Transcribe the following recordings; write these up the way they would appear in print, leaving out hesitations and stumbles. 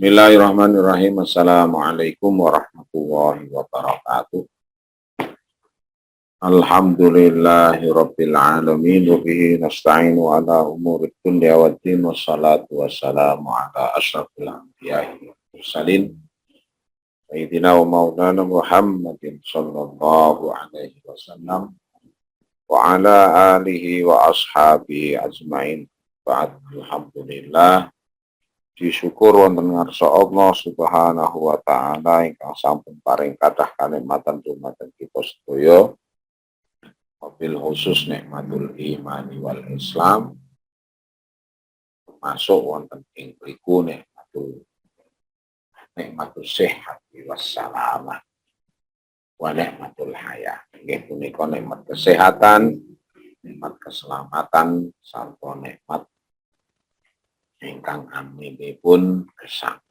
Bismillahirrahmanirrahim. Assalamualaikum warahmatullahi wabarakatuh. Alhamdulillahirabbil alamin wa bihi nasta'inu ala umuri dunya waddin wassalatu wassalamu ala asyrafil anbiya'i wal mursalin sayyidina wa maulana Muhammadin sallallahu alaihi wasallam wa ala alihi wa ashabihi ajmain. Ba'd, alhamdulillah, disyukur wonten ngarsa Allah Subhanahu wa taala ingkang sampun paring kathah kanikmatan dumateng kita sedaya, wabil khusus nikmatul imani wal Islam, masuk wonten ing mriku nikmatul sehat wassalamah wa nikmatul haya. Nggih punika nikmat kesehatan, nikmat keselamatan, sarta nikmat ingkang aminipun gesang.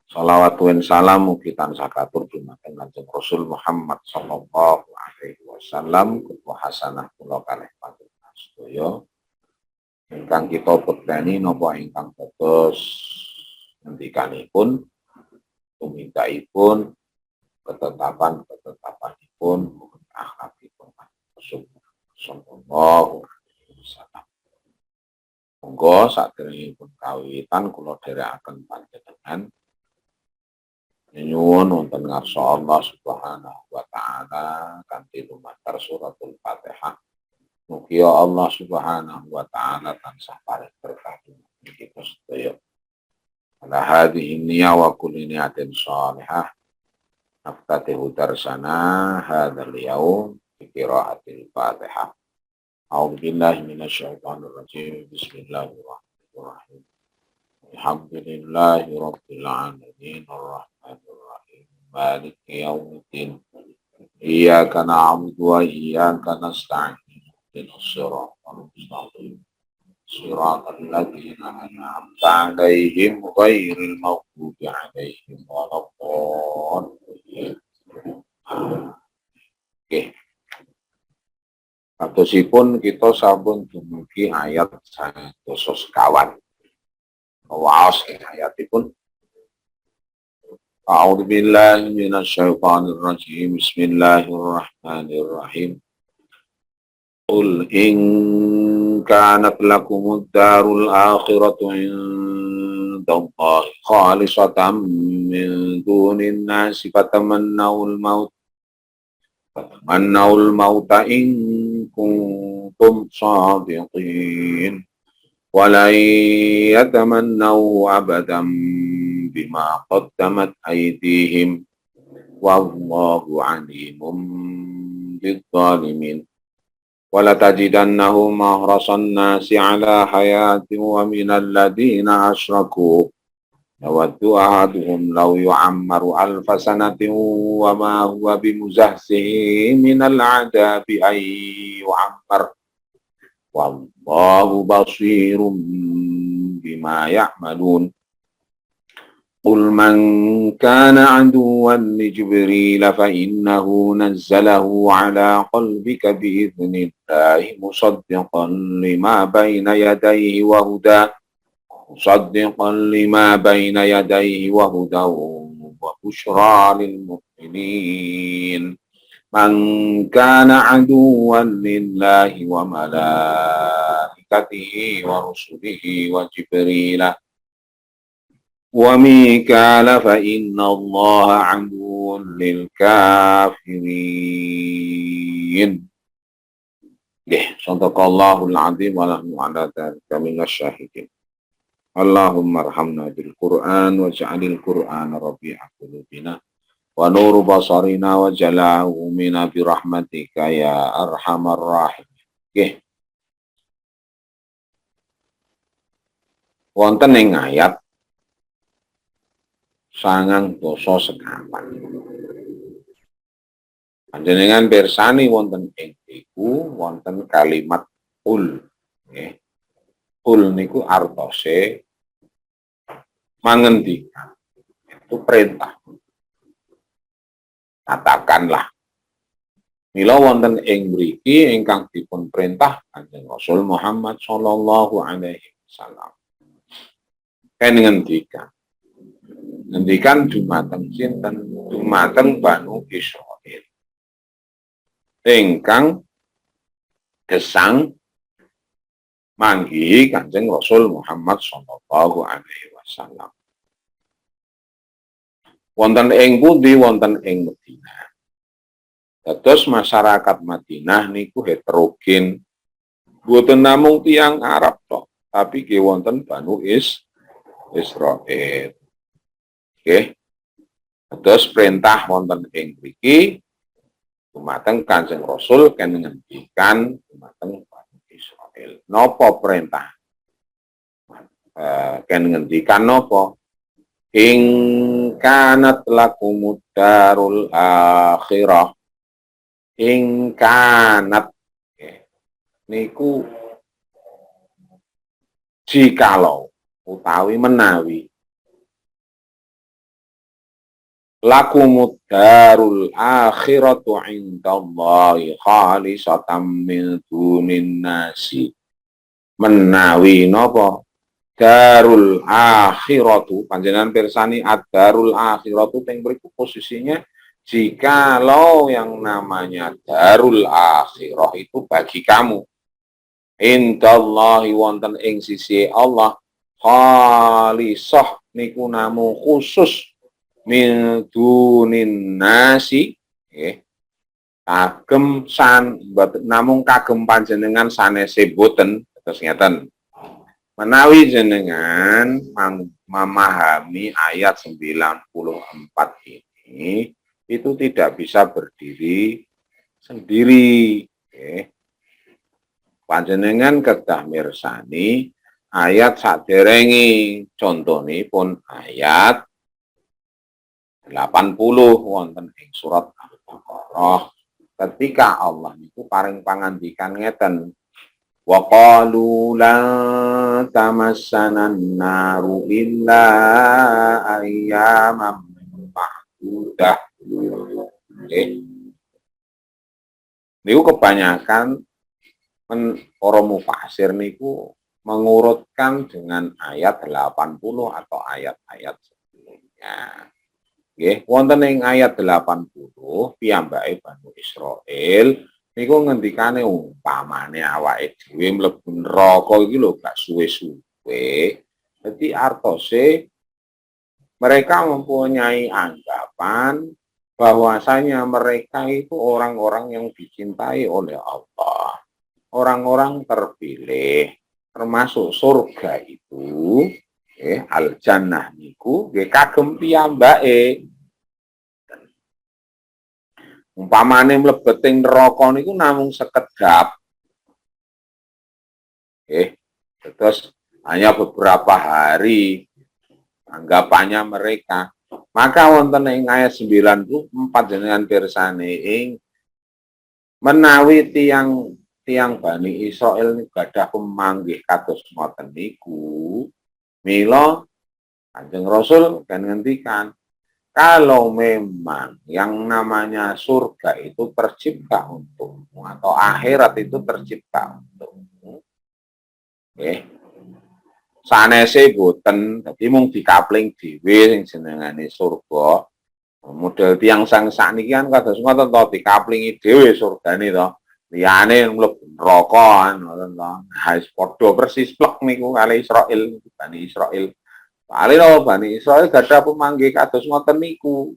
Shalawat wa salam mugi tansah katur dumateng Kanjeng Rasul Muhammad sallallahu alaihi wasallam, kutwa hasanah kula kalih panjenengan sedaya ingkang kita bekteni napa ingkang dados ngendikanipun, tumindaipun, ketetapan-ketetapanipun, akhlakipun Rasul sallallahu alaihi wasallam. Monggo saderengipun kawitan kula dherekaken panjenengan nyuwun wonten ngarsa Allah Subhanahu wa taala kanthi lumantar suratul Fatihah. Mugi Allah Subhanahu wa taala tansah paring berkah kita sedaya. Ala hadhihi niyya wa kulli niyatin shalihah. Naftatihu darsana hadzal yaum bi qiraatil Fatihah. A'udzu billahi minasyaitonir rajim. Bismillahirrahmanirrahim. Alhamdulillahi rabbil alamin arrahmanir rahim maliki yaumiddin. Iyyaka na'budu wa iyyaka nasta'in. Ihdinas siratal mustaqim. Siratal ladzina an'amta 'alaihim ghairil maghdubi 'alaihim waladdallin. Oke. Katosipun kita sampun dumugi ayat 100 sekawan. Waos ayatipun. A'udzu billahi minasyaitonir rajim. Bismillahirrahmanirrahim. Qul in kanat lakumud darul akhiratu indallahi khalisatan min dunin nasi fatamannawul mauta in kuntum shadiqin walan yatamannahu abadan bima qaddamat aydihim wallahu alimun bidzalimin. Wala tajidannahum ahrasan nasi ala hayatin wa minal ladina asyraku yawaddu ahaduhum law yu'ammaru alfa sanatin wa ma huwa bimuzahzihi minal adabi ay yu'ammar wallahu basirum bima ya'malun. Qul man kana aduwan li Jibril fa innahu nazzalahu ala qalbika bi'idhnillahi musaddiqan lima bayna yadayhi wa hudan wa bushra lil mu'minin. Man kana aduwan lillahi wa malaikatihi wa rusulihi wa Jibril wa Mikala fa inna Allaha aduwwun lil kafirin. Shadaqallahul azim wa nahnu ala dzalika minasyahidin. Allahumma arhamna bil Qur'an waj'alil Qur'ana rabi'a qulubina wa nuru basarina wa jala'u mina bi rahmatika ya arhamar rahimin. Wonten ing ayat 9 sekawan. Panjenengan pirsani wonten ing iku wonten kalimat qul. Nggih. Qul niku artose mangendikan. Itu perintah. Katakanlah. Mila wonten ing mriki ingkang dipun perintah Kanjeng Rasul Muhammad sallallahu alaihi wasallam. kan ngendikan dumateng sinten, dumateng Banu Israil ingkang gesang manggihi Kanjeng Rasul Muhammad sallallahu alaihi wasallam. Wonten ing pundi? Wonten ing Madinah. Dados masyarakat Madinah niku heterogen. Boten namung tiyang Arab tok, tapi nggih wonten Banu Israil. Nggih. Dados perintah wonten ing mriki dumateng Kanjeng Rasul ken ngendikan dumateng Banu Israil. Napa perintah? Ken ngendikan napa? In kanat lakumud darul akhirah. In kanat niku jikalau utawi menawi lakumud darul akhiratu indallahi khalisatan min dunin nasi. Menawi napa darul akhiratu panjenengan pirsani ad-darul akhiratu teng mriku posisinya jikalau yang namanya darul akhirah itu bagi kamu indallahi wonten ing sisi Allah khalisah niku namung khusus min dunin nasi kagem namung kagem panjenengan sanese boten terus ngeten menawi jenengan memahami ayat 94 ini itu tidak bisa berdiri sendiri. Panjenengan kedah mirsani ayat saderengi contonipun ayat 80 wonten ing surat Al-Baqarah ketika Allah niku paring pangandikan ngeten wa qalu la tamassanan naru illa ayyaman ma'dudah. Niku kebanyakan para mufasir niku mengurutkan dengan ayat 80 atau ayat-ayat sebelumnya. Nggih, wonten ing ayat 80 piyambake Banu Israil niku ngendikane umpamane awake dhewe mlebu neraka iki lho gak suwe-suwe. Dadi artose mereka mempunyai anggapan bahwasanya mereka itu orang-orang yang dicintai oleh Allah. Orang-orang terpilih termasuk surga itu al-jannah niku nggih kagem piyambake. Umpamane mlebet ing neraka niku namung sekedap. Terus hanya beberapa hari anggapannya mereka. Maka wonten ing ayat 94 jenengan pirsani ing menawi tiang Bani Israil niku gadah pemanggih kados ngoten niku mila Kanjeng Rasul kan ngendikan kalau memang yang namanya surga itu tercipta untukmu atau akhirat itu tercipta untukmu. Sanese boten, dadi mung dikapling dhewe sing jenengane surga. Model tiyang sang sakniki kan kados ngoten to dikaplingi dhewe surgane to. Liyane mlebu neraka ngoten to. Ha padha persis plek niku kali Israil, Bani Israil. Alira Bani Israil gadah pemanggih kados ngoten niku.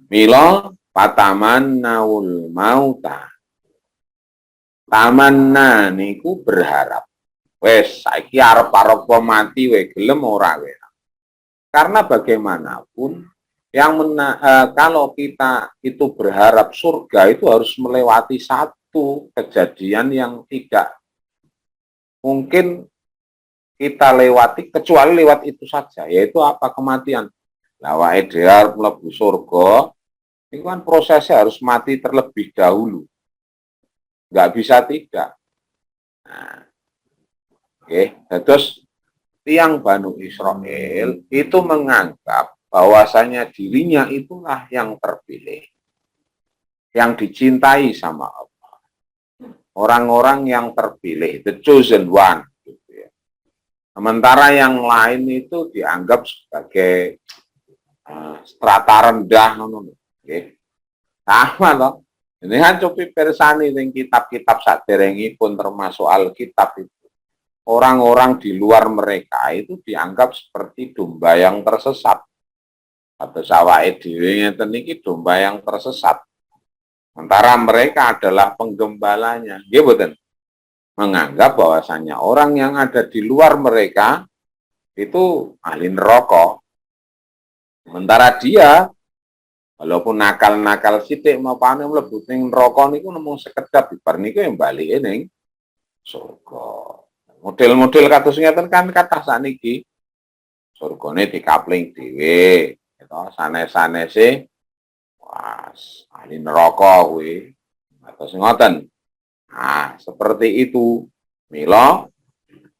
Mila pataman naul mauta. Tamanna niku berharap. Wes saiki arep-arep mati we gelem ora we. Karena bagaimanapun kalau kita itu berharap surga itu harus melewati satu kejadian yang tidak mungkin kita lewati kecuali lewat itu saja, yaitu apa? Kematian. Lah wae dhewe mlebu surga, itu kan prosesnya harus mati terlebih dahulu. Nggak bisa tidak. Nah, terus tiang Banu Israil itu menganggap bahwasanya dirinya itulah yang terpilih, yang dicintai sama Allah. Orang-orang yang terpilih, the chosen one. Sementara yang lain itu dianggap sebagai strata rendah, okay. Sama loh. Ini kan coba persani yang kitab-kitab saderengipun termasuk Alkitab itu. Orang-orang di luar mereka itu dianggap seperti domba yang tersesat. Atau sawake dhewe ngeten iki domba yang tersesat. Sementara mereka adalah penggembalanya. Nggih mboten? Menganggap bahwasanya orang yang ada di luar mereka itu ahli neraka. Sementara dia walaupun nakal-nakal sithik mapane mlebu ning neraka niku namung sekedap bar niku yang balike ning surga. Model-model kados ngeten kan kathah sakniki. Surgane dikapling dhewe, gitu. Sanes-sanese was ahli neraka kuwi. Kados ngoten. Nah, seperti itu. Milo,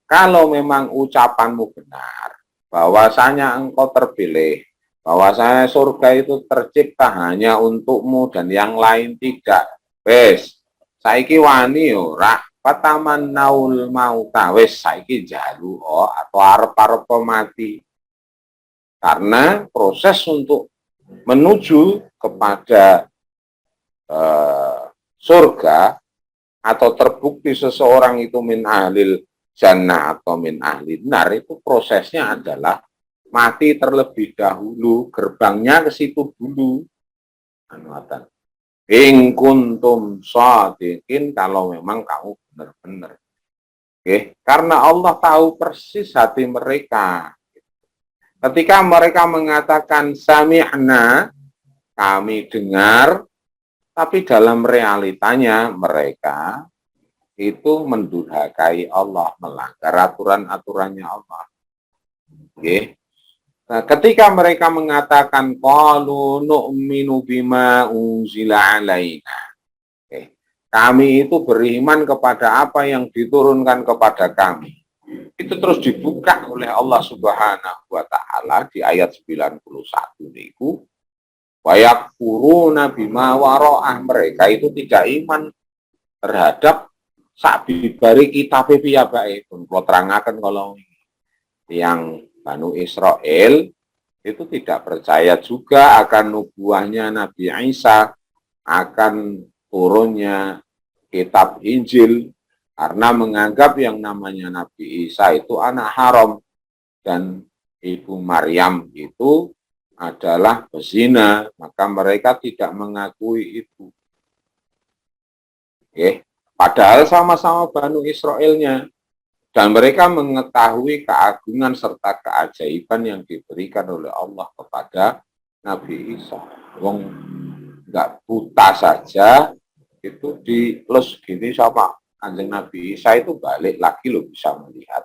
kalau memang ucapanmu benar, bahwasanya engkau terpilih, bahwasanya surga itu tercipta hanya untukmu dan yang lain tidak. Wes, saiki wani ora pataman naul mauta, wes saiki jalu atau arep-arep mati. Karena proses untuk menuju kepada surga atau terbukti seseorang itu min ahlil jannah atau min ahlin nar itu prosesnya adalah mati terlebih dahulu, gerbangnya ke situ dulu. Anuatan. In kuntum shadiqin, kalau memang kamu benar-benar. Oke, karena Allah tahu persis hati mereka. Ketika mereka mengatakan sami'na, kami dengar, tapi dalam realitanya mereka itu mendurhakai Allah, melanggar aturan-aturannya Allah. Oke. Nah, ketika mereka mengatakan qalu nu'minu bima unzila alaina. Oke. Kami itu beriman kepada apa yang diturunkan kepada kami. Itu terus dibuka oleh Allah Subhanahu wa taala di ayat 91 niku. Wayakfuruna bima wara'ah, mereka itu tidak iman terhadap sabibari kitab piyambake. Pun kula terangaken kalau yang Banu Israel itu tidak percaya juga akan nubuahnya Nabi Isa, akan turunnya kitab Injil, karena menganggap yang namanya Nabi Isa itu anak haram dan Ibu Maryam itu adalah pezina, maka mereka tidak mengakui itu. Oke. Padahal sama-sama Banu Israelnya. Dan mereka mengetahui keagungan serta keajaiban yang diberikan oleh Allah kepada Nabi Isa. Wong nggak buta saja, itu dilus gini sama Kanjeng Nabi Isa itu balik lagi loh, bisa melihat.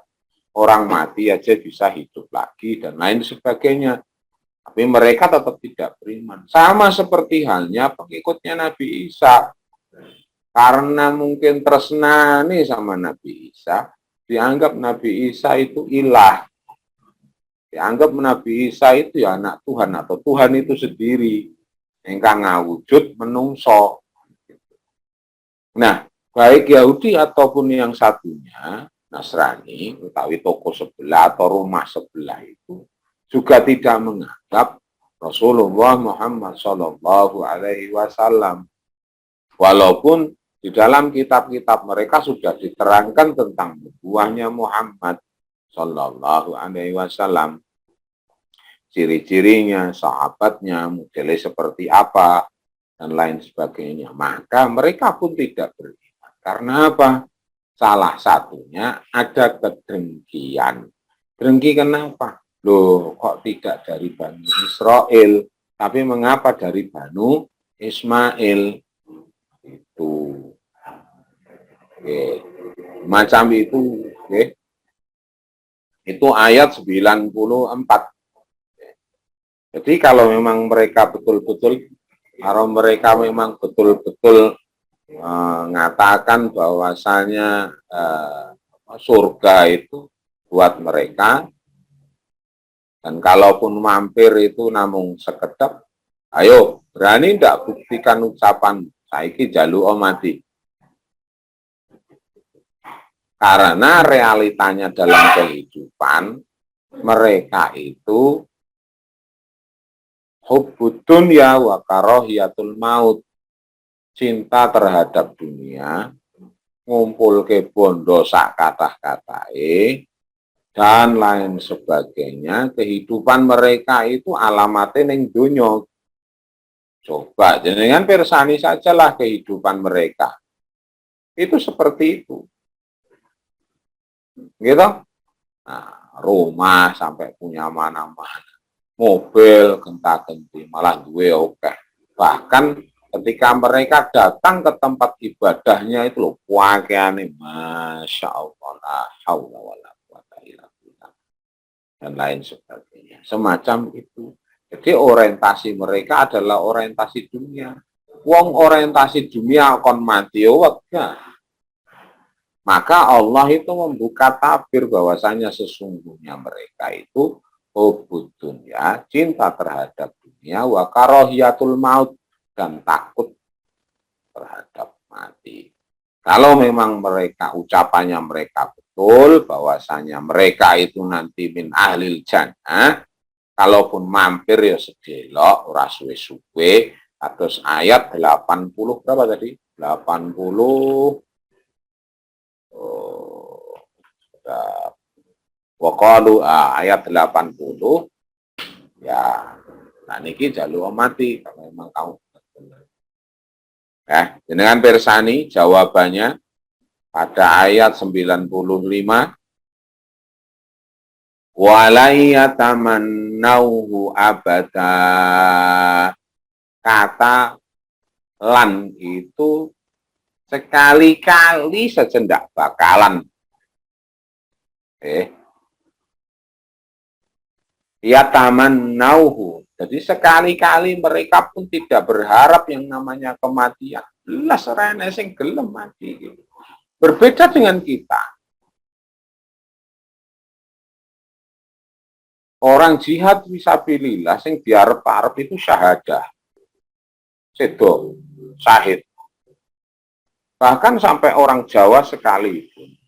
Orang mati aja bisa hidup lagi dan lain sebagainya. Tapi mereka tetap tidak beriman. Sama seperti halnya pengikutnya Nabi Isa. Karena mungkin tresnani sama Nabi Isa, dianggap Nabi Isa itu ilah. Dianggap Nabi Isa itu ya anak Tuhan atau Tuhan itu sendiri. Ingkang ngawujud menungso. Nah, baik Yahudi ataupun yang satunya, Nasrani, utawi toko sebelah atau rumah sebelah itu, juga tidak menganggap Rasulullah Muhammad Shallallahu Alaihi Wasallam. Walaupun di dalam kitab-kitab mereka sudah diterangkan tentang nubuahnya Muhammad Shallallahu Alaihi Wasallam, ciri-cirinya, sahabatnya, modelnya seperti apa, dan lain sebagainya. Maka mereka pun tidak beriman. Karena apa? Salah satunya ada kedengkian. Dengki kenapa? Loh, kok tidak dari Bani Israel, tapi mengapa dari Banu Ismail? Itu. Oke. Macam itu, oke. Itu ayat 94. Jadi kalau memang mereka betul-betul, kalau mereka memang betul-betul mengatakan bahwasanya surga itu buat mereka, dan kalaupun mampir itu namun sekedap, ayo berani tidak buktikan ucapan saiki jalu mati. Karena realitanya dalam kehidupan, mereka itu hubbud dunya wa karahiyatul maut. Cinta terhadap dunia, ngumpul ke bondo sak kata-katae, dan lain sebagainya. Kehidupan mereka itu alamatnya ning dunya. Coba jenengan persani sajalah kehidupan mereka. Itu seperti itu. Gitu? Nah, rumah sampai punya mana-mana. Mobil genta-genti malah duwe oke. Bahkan ketika mereka datang ke tempat ibadahnya itu loh, pakaiannya Masya Allah, la haula wala quwata illa billah, dan lain sebagainya. Semacam itu. Jadi orientasi mereka adalah orientasi dunia. Wong orientasi dunia akan mati wegah. Maka Allah itu membuka tabir bahwasanya sesungguhnya mereka itu hubbud dunya, cinta terhadap dunia, wa karahiyatul maut, dan takut terhadap mati. Kalau memang mereka ucapannya mereka betul bahwasanya mereka itu nanti min ahlil jannah, kalaupun mampir ya sedelok ora suwe-suwe. Terus ayat 80 berapa tadi? 80 Waqalu ayat 80 ya. Nah niki jalur mati kalau memang kamu benar. Dengan persani jawabannya pada ayat 95 walayyatamannauhu abada. Kata lan itu sekali-kali saja tidak bakalan yatamannauhu. Jadi sekali-kali mereka pun tidak berharap yang namanya kematian. Belas rene sing gelem mati gitu. Berbeda dengan kita. Orang jihad fisabilillah sing diarep-arep itu syahadah. Sedo, syahid. Bahkan sampai orang Jawa sekalipun.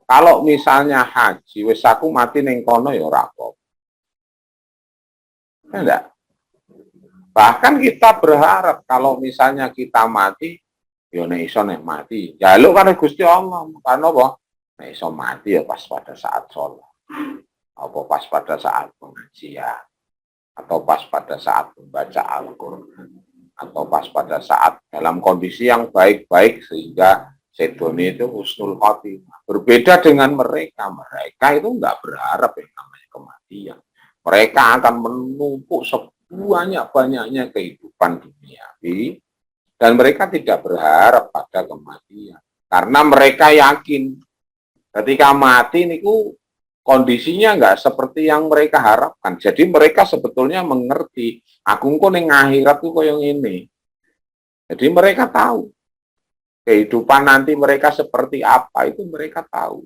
Kalau misalnya haji, wis aku mati ning kono ya ora apa. Enggak. Bahkan kita berharap kalau misalnya kita mati, ya nek iso nek mati. Jaluk kan Gusti Allah. Karena apa? Nek iso mati ya pas pada saat sholat. Apa pas pada saat pengajian. Atau pas pada saat membaca Al-Quran. Atau pas pada saat dalam kondisi yang baik-baik sehingga sedoni itu husnul khotimah. Berbeda dengan mereka. Mereka itu enggak berharap yang namanya kematian. Mereka akan menumpuk sebanyak-banyaknya kehidupan duniawi dan mereka tidak berharap pada kematian. Karena mereka yakin ketika mati niku kondisinya enggak seperti yang mereka harapkan. Jadi mereka sebetulnya mengerti, aku kok ning akhirat ku koyo ngene. Jadi mereka tahu kehidupan nanti mereka seperti apa itu mereka tahu.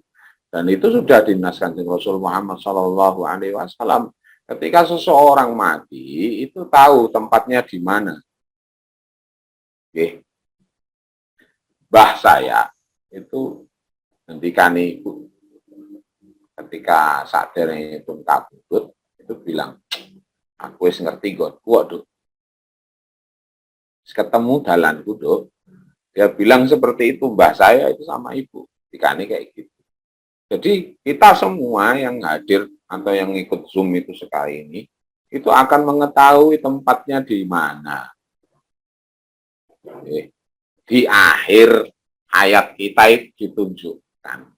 Dan itu sudah dinaskan oleh Rasul Muhammad SAW. Ketika seseorang mati, itu tahu tempatnya di mana. Oke. Mbah saya itu hentikan ibu. Ketika sadar itu kabudut, itu bilang, aku wis ngerti godku, waduh. Ketemu dalanku, Dok. Dia bilang seperti itu, mbah saya itu sama ibu. Dikani kayak gitu. Jadi kita semua yang hadir atau yang ikut Zoom itu sekali ini, itu akan mengetahui tempatnya di mana. Di akhir ayat kita itu ditunjukkan.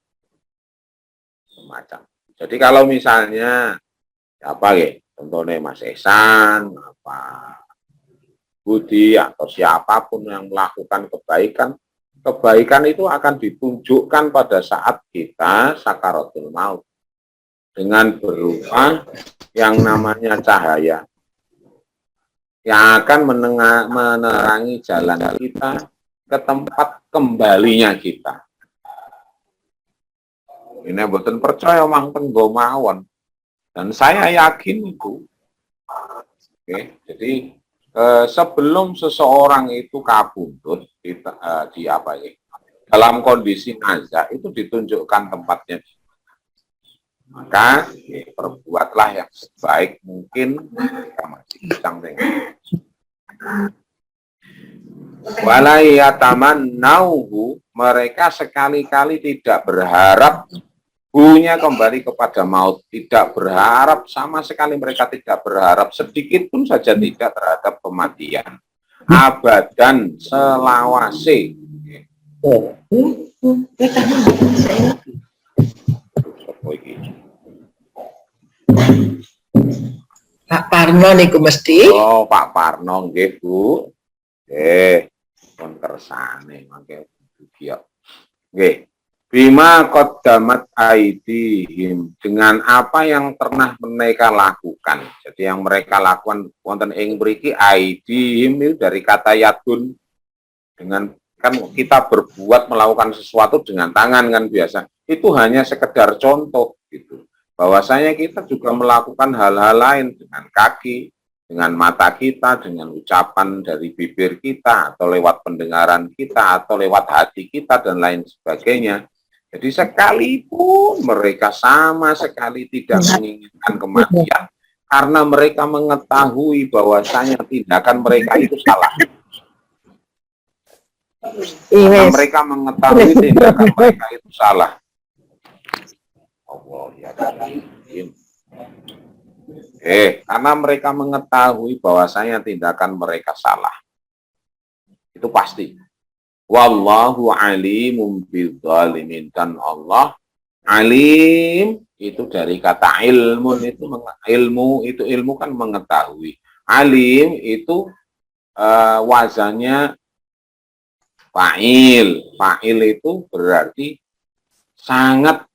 Semacam. Jadi kalau misalnya, apa ya, contohnya Mas Esan, apa Budi, atau siapapun yang melakukan kebaikan, kebaikan itu akan ditunjukkan pada saat kita sakaratul maut dengan berupa yang namanya cahaya yang akan menerangi jalan kita ke tempat kembalinya kita. Ini mboten percaya mangken nggo mawon. Dan saya yakin itu. Oke, jadi sebelum seseorang itu kabudut di apa ya? dalam kondisi nazar itu ditunjukkan tempatnya. Maka perbuatlah yang sebaik mungkin mereka masih bincang dengan walayatamannahu, mereka sekali-kali tidak berharap punya kembali kepada maut, tidak berharap sama sekali, mereka tidak berharap sedikit pun saja tidak terhadap kematian. Abadan selawase. Pak Parno niku mesti. Oh, Pak Parno nggih, Bu. Pun kersane mangke ya. Nggih. Bima qaddamat aidihim, dengan apa yang pernah mereka lakukan. Jadi yang mereka lakukan wonten ing mriki aidihim itu dari kata yadun, dengan kan kita berbuat melakukan sesuatu dengan tangan kan biasa. Itu hanya sekedar contoh gitu. Bahwasanya kita juga melakukan hal-hal lain dengan kaki, dengan mata kita, dengan ucapan dari bibir kita, atau lewat pendengaran kita, atau lewat hati kita, dan lain sebagainya. Jadi sekalipun mereka sama sekali tidak menginginkan kematian, karena mereka mengetahui bahwasanya tindakan mereka itu salah. Karena mereka mengetahui tindakan mereka itu salah. Allah ya Karim. Karena mereka mengetahui bahwasanya tindakan mereka salah. Itu pasti. Wallahu alimum bidzalimin, dan Allah alim itu dari kata ilmu, itu ilmu kan mengetahui. Alim itu wazannya fa'il. Fa'il itu berarti sangat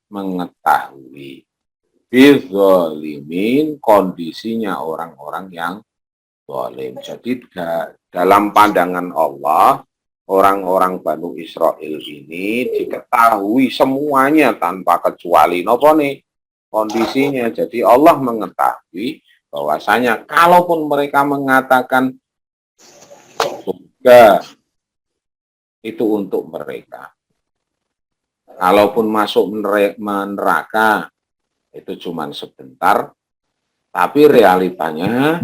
mengetahui. Bidzalimin, kondisinya orang-orang yang zalim. Jadi dalam pandangan Allah, orang-orang Banu Israel ini diketahui semuanya tanpa kecuali nopo nih kondisinya. Jadi Allah mengetahui bahwasanya kalaupun mereka mengatakan surga itu untuk mereka, kalaupun masuk neraka itu cuma sebentar, tapi realitanya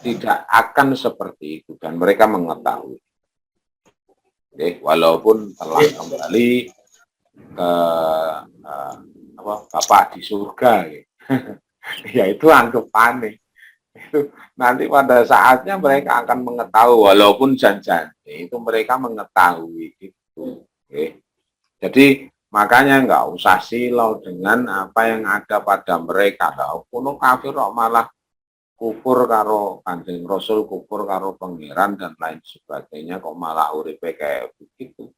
tidak akan seperti itu, dan mereka mengetahui. Walaupun telah kembali ke Bapak di surga, ya itu anggapannya. Itu nanti pada saatnya mereka akan mengetahui, walaupun janjian itu mereka mengetahui itu. Jadi makanya nggak usah silau dengan apa yang ada pada mereka. Kuno kafir malah kufur karo Kanjeng Rasul, kufur karo pangeran dan lain sebagainya, kok malah uripe kayak begitu.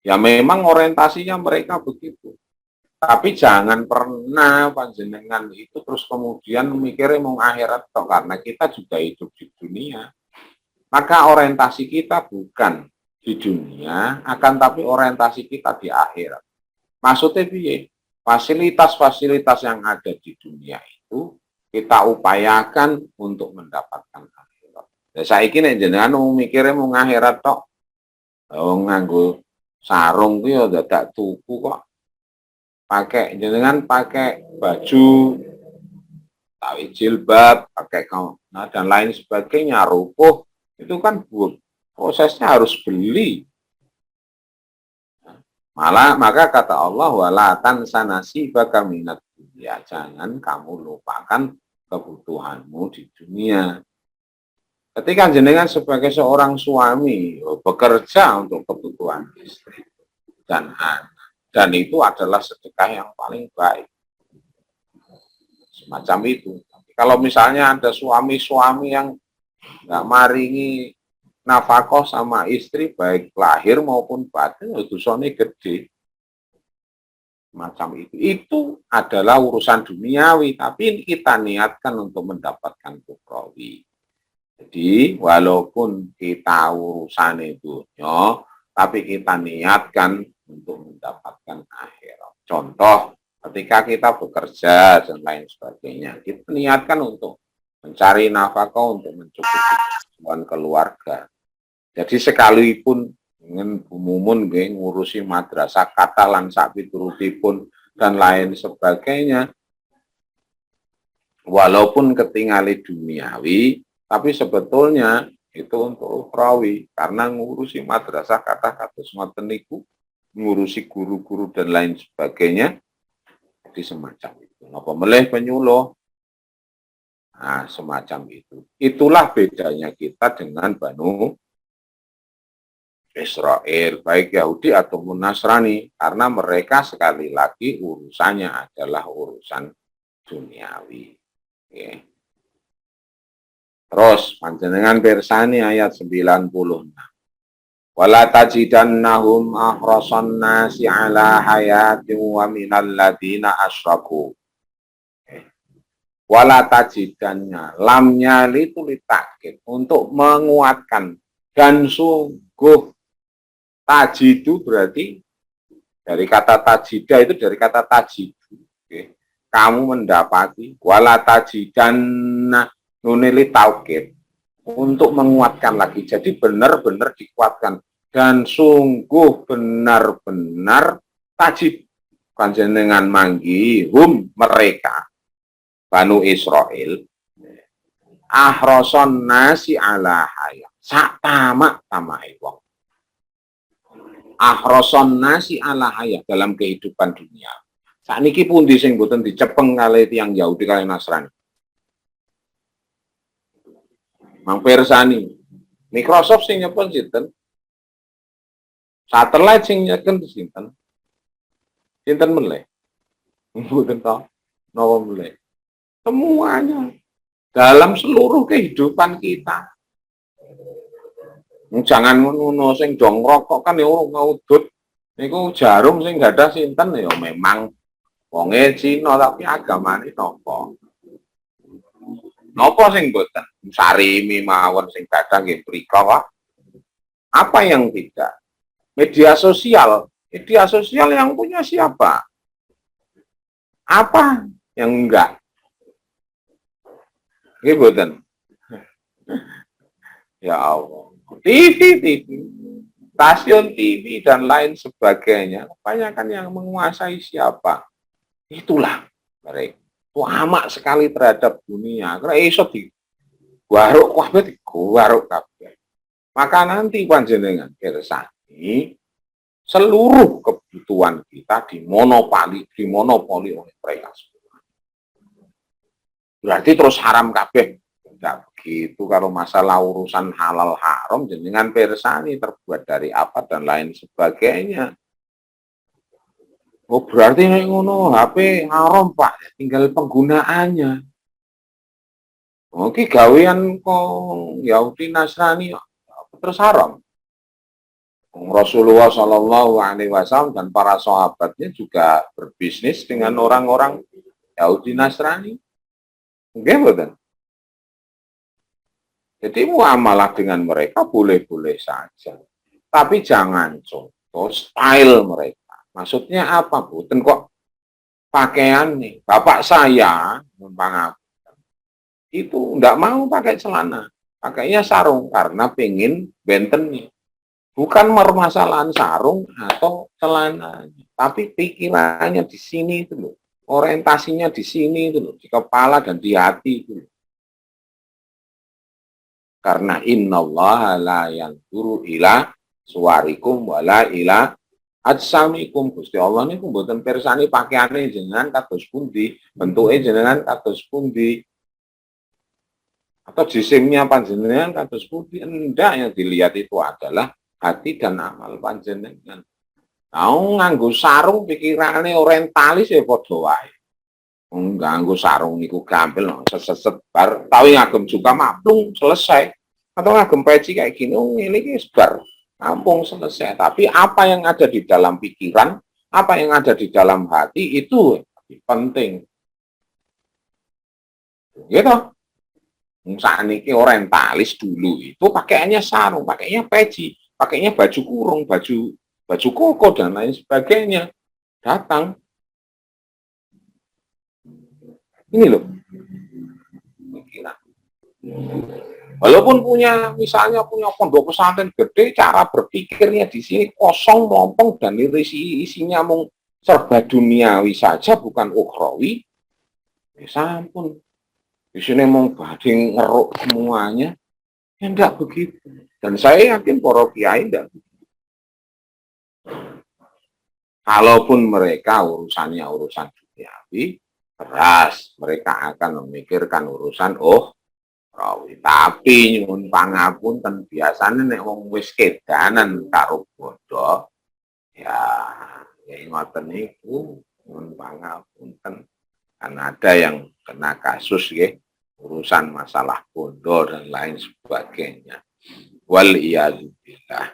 Ya memang orientasinya mereka begitu. Tapi jangan pernah panjenengan itu terus kemudian mikirnya mau akhirat toh, karena kita juga hidup di dunia. Maka orientasi kita bukan di dunia, akan tapi orientasi kita di akhirat. Maksudnya piye? Fasilitas-fasilitas yang ada di dunia itu kita upayakan untuk mendapatkan akhirat. Nah, saiki nek jenengan mikire mau akhirat tok, nganggo sarung ku ya dadak tuku kok. Jenengan pakai baju, tawi jilbab, pakai dan lain sebagainya, rukuh, itu kan prosesnya harus beli. Malah maka kata Allah, wala tansa nasibaka minad dunya, jangan kamu lupakan kebutuhanmu di dunia. Ketika jenengan sebagai seorang suami bekerja untuk kebutuhan istri dan anak, dan itu adalah sedekah yang paling baik. Semacam itu. Kalau misalnya ada suami-suami yang nggak maringi nafkah sama istri, baik lahir maupun batin, itu dosane gede. Macam itu adalah urusan duniawi, tapi kita niatkan untuk mendapatkan ukhrawi. Jadi walaupun kita urusan dunia, tapi kita niatkan untuk mendapatkan akhirat. Contoh, ketika kita bekerja dan lain sebagainya, kita niatkan untuk mencari nafkah untuk mencukupi kebutuhan keluarga. Jadi sekalipun Dengan Bu Mumun nggih ngurusi madrasah kata lan sapiturutipun dan lain sebagainya. Walaupun ketingali duniawi, tapi sebetulnya itu untuk ukhrawi karena ngurusi madrasah kata kados ngoten niku, ngurusi guru-guru dan lain sebagainya di semacam itu. Napa melih penyuluh? Nah, semacam itu. Itulah bedanya kita dengan Banu Israel, baik Yahudi ataupun Nasrani, karena mereka sekali lagi urusannya adalah urusan duniawi. Okay. Terus panjenengan pirsani ayat 96. Wala tajidannahum ahrasan nasi ala hayatin wa minal ladina asyraku. Wala tajidannya, lamnya itu litakid untuk menguatkan, dan sungguh tajidu berarti dari kata tajida itu dari kata tajidu. Okay. Kamu mendapati, wala tajidanna nunili taukid untuk menguatkan lagi. Jadi benar-benar dikuatkan dan sungguh benar-benar tajid panjenengan manggi mereka Banu Israel ahroson nasi ala hayat sak tamak wong ahroson nasi ala hayat dalam kehidupan dunia. Sakniki pundi sing boten dicepeng kalih tiyang Yahudi kalih Nasrani. Mang Persani, Microsoft sing nyepeng sinten? Satelit sing nyepeng sinten? Sinten meleh? Mboten to. Napa meleh? Semuanya dalam seluruh kehidupan kita. Jangan ngono sing dong rokok kan ya urung ngaudut. Niku jarum sing gadah sinten ya memang wonge Cina tapi agamane napa? Napa sing boten? Sarimi mawon sing gadah nggih mrika kok. Apa yang tidak? Media sosial yang punya siapa? Apa yang enggak? Nggih boten. Ya Allah. TV, stasiun TV dan lain sebagainya. Kebanyakan yang menguasai siapa? Itulah mereka. Lama sekali terhadap dunia. Karena iso di waruk kabeh diwaruk kabeh. Maka nanti panjenengan kersani seluruh kebutuhan kita dimonopoli oleh mereka semua. Berarti terus haram kabeh. Tidak begitu kalau masalah urusan halal haram jenengan persani terbuat dari apa dan lain sebagainya. Oh berarti nek ngono HP haram Pak, tinggal penggunaannya. Oke gawean kok Yahudi Nasrani terus haram. Rasulullah Shallallahu Alaihi Wasallam dan para sahabatnya juga berbisnis dengan orang-orang Yahudi Nasrani. Oke betul. Jadi muamalah dengan mereka boleh-boleh saja. Tapi jangan contoh style mereka. Maksudnya apa, Bu? Kok pakaian nih. Bapak saya, itu enggak mau pakai celana. Pakainya sarung karena pengen benten nih. Bukan permasalahan sarung atau celana. Tapi pikirannya di sini itu loh. Orientasinya di sini itu loh. Di kepala dan di hati itu loh. Karena innallaha la yanzuru ila suwarikum wala ila ajsamikum. Gusti Allah niku mboten pirsani pakaiane jenengan kados pundi, bentuke jenengan kados pundi. Atau jisimnya panjenengan kados pundi. Enggak, yang dilihat itu adalah hati dan amal panjenengan. Mau nganggo sarung pikirane orientalis ya padha wae. Nganggo sarung niku gampil seset bar tawi ngagem juga maplung selesai. Atau ngagem peci kayak gini ini sebar rampung selesai. Tapi apa yang ada di dalam pikiran, apa yang ada di dalam hati itu penting. Gitu. Saat ini orientalis dulu itu pakaiannya sarung, pakainya peci, pakainya baju kurung, baju koko dan lain sebagainya. Datang. Ini loh. Walaupun misalnya punya pondok pesantren gede, cara berpikirnya di sini kosong, mompong, dan isinya mau serba duniawi saja, bukan ukhrawi. Ya sampun, di sini mau bading ngeruk semuanya, ya enggak begitu. Dan saya yakin para kiai enggak begitu. Kalaupun mereka urusannya urusan duniawi, keras, mereka akan memikirkan urusan rawi. Tapi nyuwun pangapunten biasane nek wong wis kedanan karo bodho, ya ngoten niku nyuwun pangapunten. Kan ada yang kena kasus nggih, urusan masalah bondo dan lain sebagainya. Wal iyadzubillah.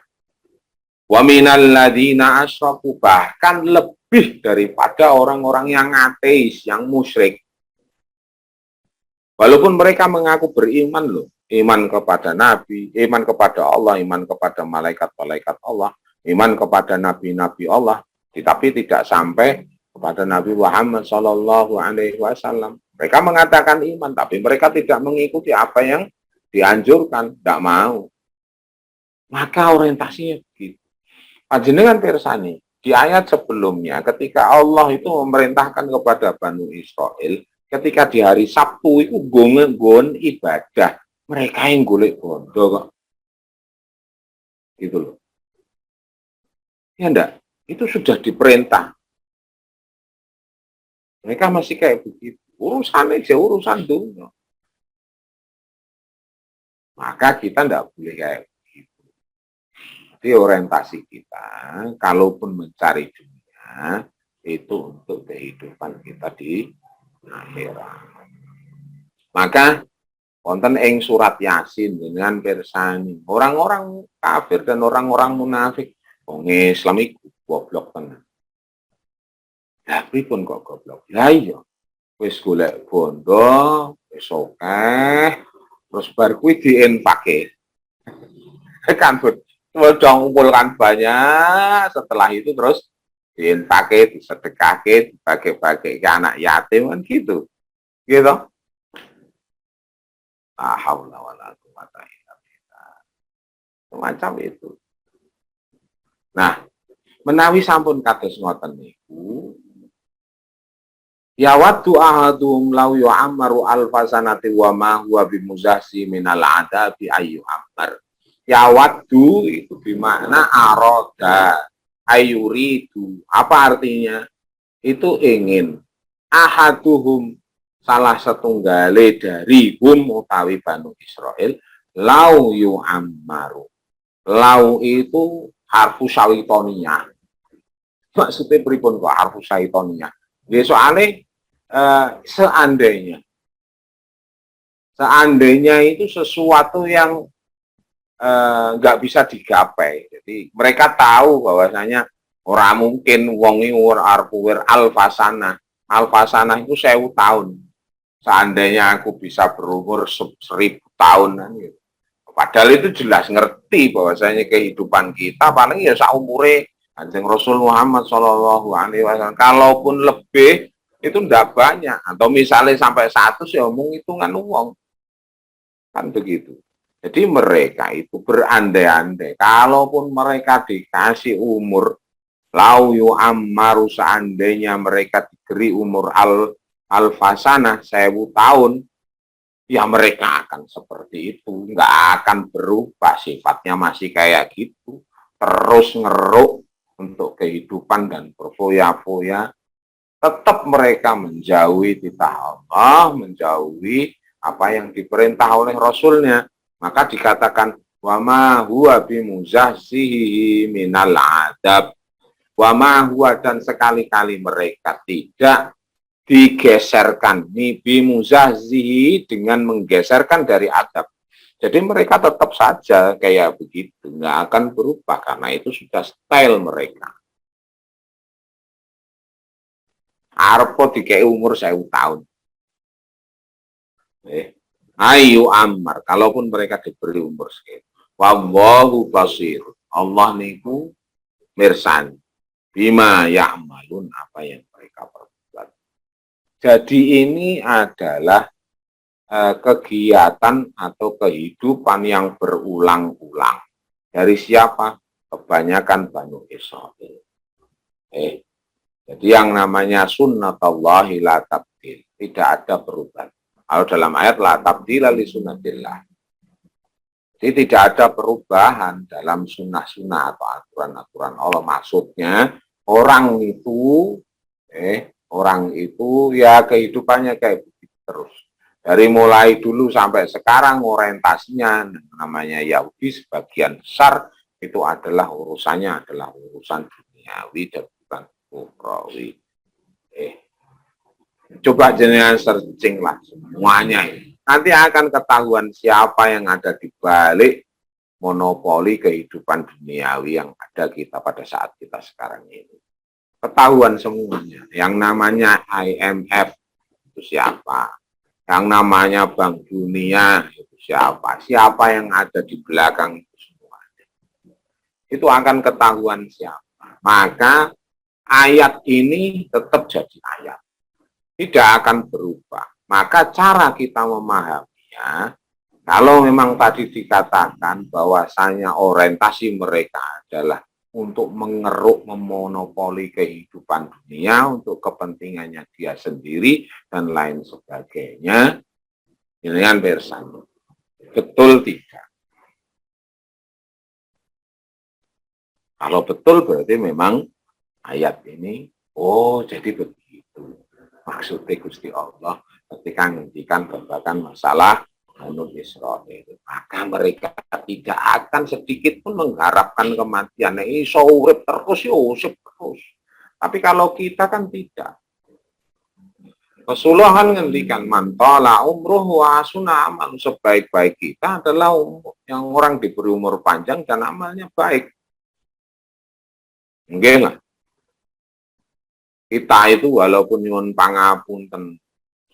Wa minal ladzina asyraku, bahkan lebih daripada orang-orang yang ateis, yang musyrik. Walaupun mereka mengaku beriman loh, iman kepada Nabi, iman kepada Allah, iman kepada malaikat-malaikat Allah, iman kepada nabi-nabi Allah, tetapi tidak sampai kepada Nabi Muhammad Shallallahu Alaihi Wasallam. Mereka mengatakan iman, tapi mereka tidak mengikuti apa yang dianjurkan, tidak mau. Maka orientasinya begitu. Panjenengan pirsani, di ayat sebelumnya ketika Allah itu memerintahkan kepada Bani Israel, ketika di hari Sabtu itu gon ibadah, mereka yang golek bondo kok. Gitu loh. Ya enggak? Itu sudah diperintah. Mereka masih kayak begitu. Urusan aja, urusan dunia. Maka kita enggak boleh kayak begitu. Jadi orientasi kita, kalaupun mencari dunia, itu untuk kehidupan kita di akhirat. Maka wonten ing surat Yasin dengan pirsani, orang-orang kafir dan orang-orang munafik, wong Islam iku goblok tenan. Lah pripun kok goblok? Lah iya, wis golek bondo, wis akeh, terus bar kuwi dienfake. Kan udah ngumpulkan banyak, setelah itu terus dienfake, disedekahke, dibagi-bagi ke anak yatim kan gitu. Gitu. La haula wala quwata illa billah. Semacam itu. Nah, menawi sampun kados ngoten niku, ya waddu ahadum law yu'ammaru alfasanati wa ma huwa bimuzahsi minal adabi ayu ammar. Ya waddu itu bermakna aroda, ayuridu. Apa artinya? Itu ingin. Ahaduhum, salah setunggale dari utawi Banu Israel, lau yu'ammaru. Lau itu harfu syawitoniyah. Maksudnya pripun kok harfu syawitoniyah? Ya soalnya seandainya itu sesuatu yang nggak bisa digapai. Jadi mereka tahu bahwasanya orang mungkin wongi arpuwir alfasana. Alfasana itu 1000 tahun. Seandainya aku bisa berumur 1000 tahun, gitu. Padahal itu jelas ngerti bahwasanya kehidupan kita paling ya saumure Kanjeng Rasul Muhammad Shallallahu Alaihi Wasallam. Kalaupun lebih itu tidak banyak, atau misalnya sampai 100 ya omong hitungan uang, kan begitu. Jadi mereka itu berandai-andai, kalaupun mereka dikasih umur, lau yu'ammaru, seandainya mereka diberi umur alfasana 1000 tahun, ya mereka akan seperti itu, nggak akan berubah, sifatnya masih kayak gitu, terus ngeruk untuk kehidupan dan berfoya-foya, tetap mereka menjauhi titah Allah, menjauhi apa yang diperintah oleh Rasulnya. Maka dikatakan wama huwa bimuzahzihi minal adab, wama huwa, dan sekali-kali mereka tidak digeserkan bimuzahzihi, dengan menggeserkan dari adab. Jadi mereka tetap saja kayak begitu, nggak akan berubah karena itu sudah style mereka. Arpo dikei umur 1000 tahun. Ayu ammar, kalaupun mereka diberi umur sekian. Wallahu basir, Allah niku mirsani bima ya'malun, apa yang mereka perbuat. Jadi ini adalah kegiatan atau kehidupan yang berulang-ulang. Dari siapa? Kebanyakan Banu Israil. Jadi yang namanya sunnatullahi la tabdil, tidak ada perubahan. Kalau dalam ayat la tabdila li sunnatillah. Jadi tidak ada perubahan dalam sunnah-sunnah atau aturan-aturan Allah. Maksudnya orang itu ya kehidupannya kayak begitu terus. Dari mulai dulu sampai sekarang orientasinya namanya Yahudi sebagian besar itu adalah urusannya adalah urusan duniawi dan bukan ukhrawi. Coba jenengan searching lah semuanya ini. Nanti akan ketahuan siapa yang ada di balik monopoli kehidupan duniawi yang ada kita pada saat kita sekarang ini. Ketahuan semuanya. Yang namanya IMF itu siapa? Yang namanya Bank Dunia itu siapa? Siapa yang ada di belakang itu semua? Itu akan ketahuan siapa. Maka ayat ini tetap jadi ayat. Tidak akan berubah. Maka cara kita memahaminya, kalau memang tadi dikatakan bahwasanya orientasi mereka adalah untuk mengeruk, memonopoli kehidupan dunia untuk kepentingannya dia sendiri dan lain sebagainya, ini kan bersama. Betul tidak? Kalau betul berarti memang ayat ini, oh jadi begitu. Maksudnya Gusti Allah ketika menghentikan babakan masalah Banu Israil, maka mereka tidak akan sedikit pun mengharapkan kematian. Ini urip terus, urip terus. Tapi kalau kita kan tidak. Rasulullah kan ngendikan mantala umruh wa asuna amal, sebaik-baik kita adalah yang orang diberi umur panjang dan amalnya baik. Enggak lah. Kita itu walaupun nyuwun pangapunten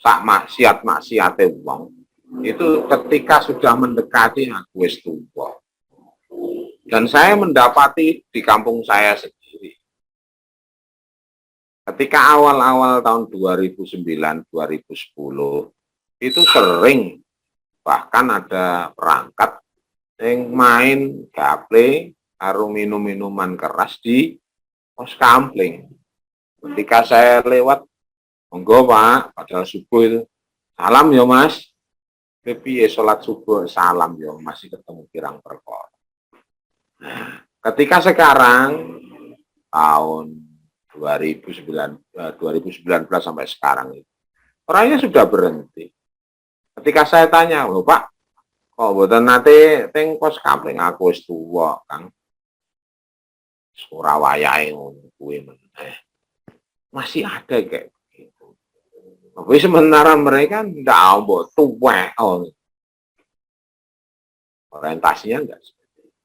sak maksiat-maksiate wong, itu ketika sudah mendekati aku wis tuwa. Dan saya mendapati di kampung saya sendiri. Ketika awal-awal tahun 2009-2010 itu sering bahkan ada perangkat yang main gaple karo minum-minuman keras di pos kampling. Ketika saya lewat, monggo Pak, padahal subuh itu, salam ya Mas. Tapi sholat subuh salam ya masih ketemu kirang perkara. Nah, ketika sekarang tahun 2019 sampai sekarang itu, orangnya sudah berhenti. Ketika saya tanya, loh Pak, kok mboten nate teng pos kampling aku wis tuwa, Kang. Ora wayahe ngono kuwi meneh. Masih ada kayak begitu. Tapi sementara mereka tidak mau tua. Orientasinya enggak seperti itu.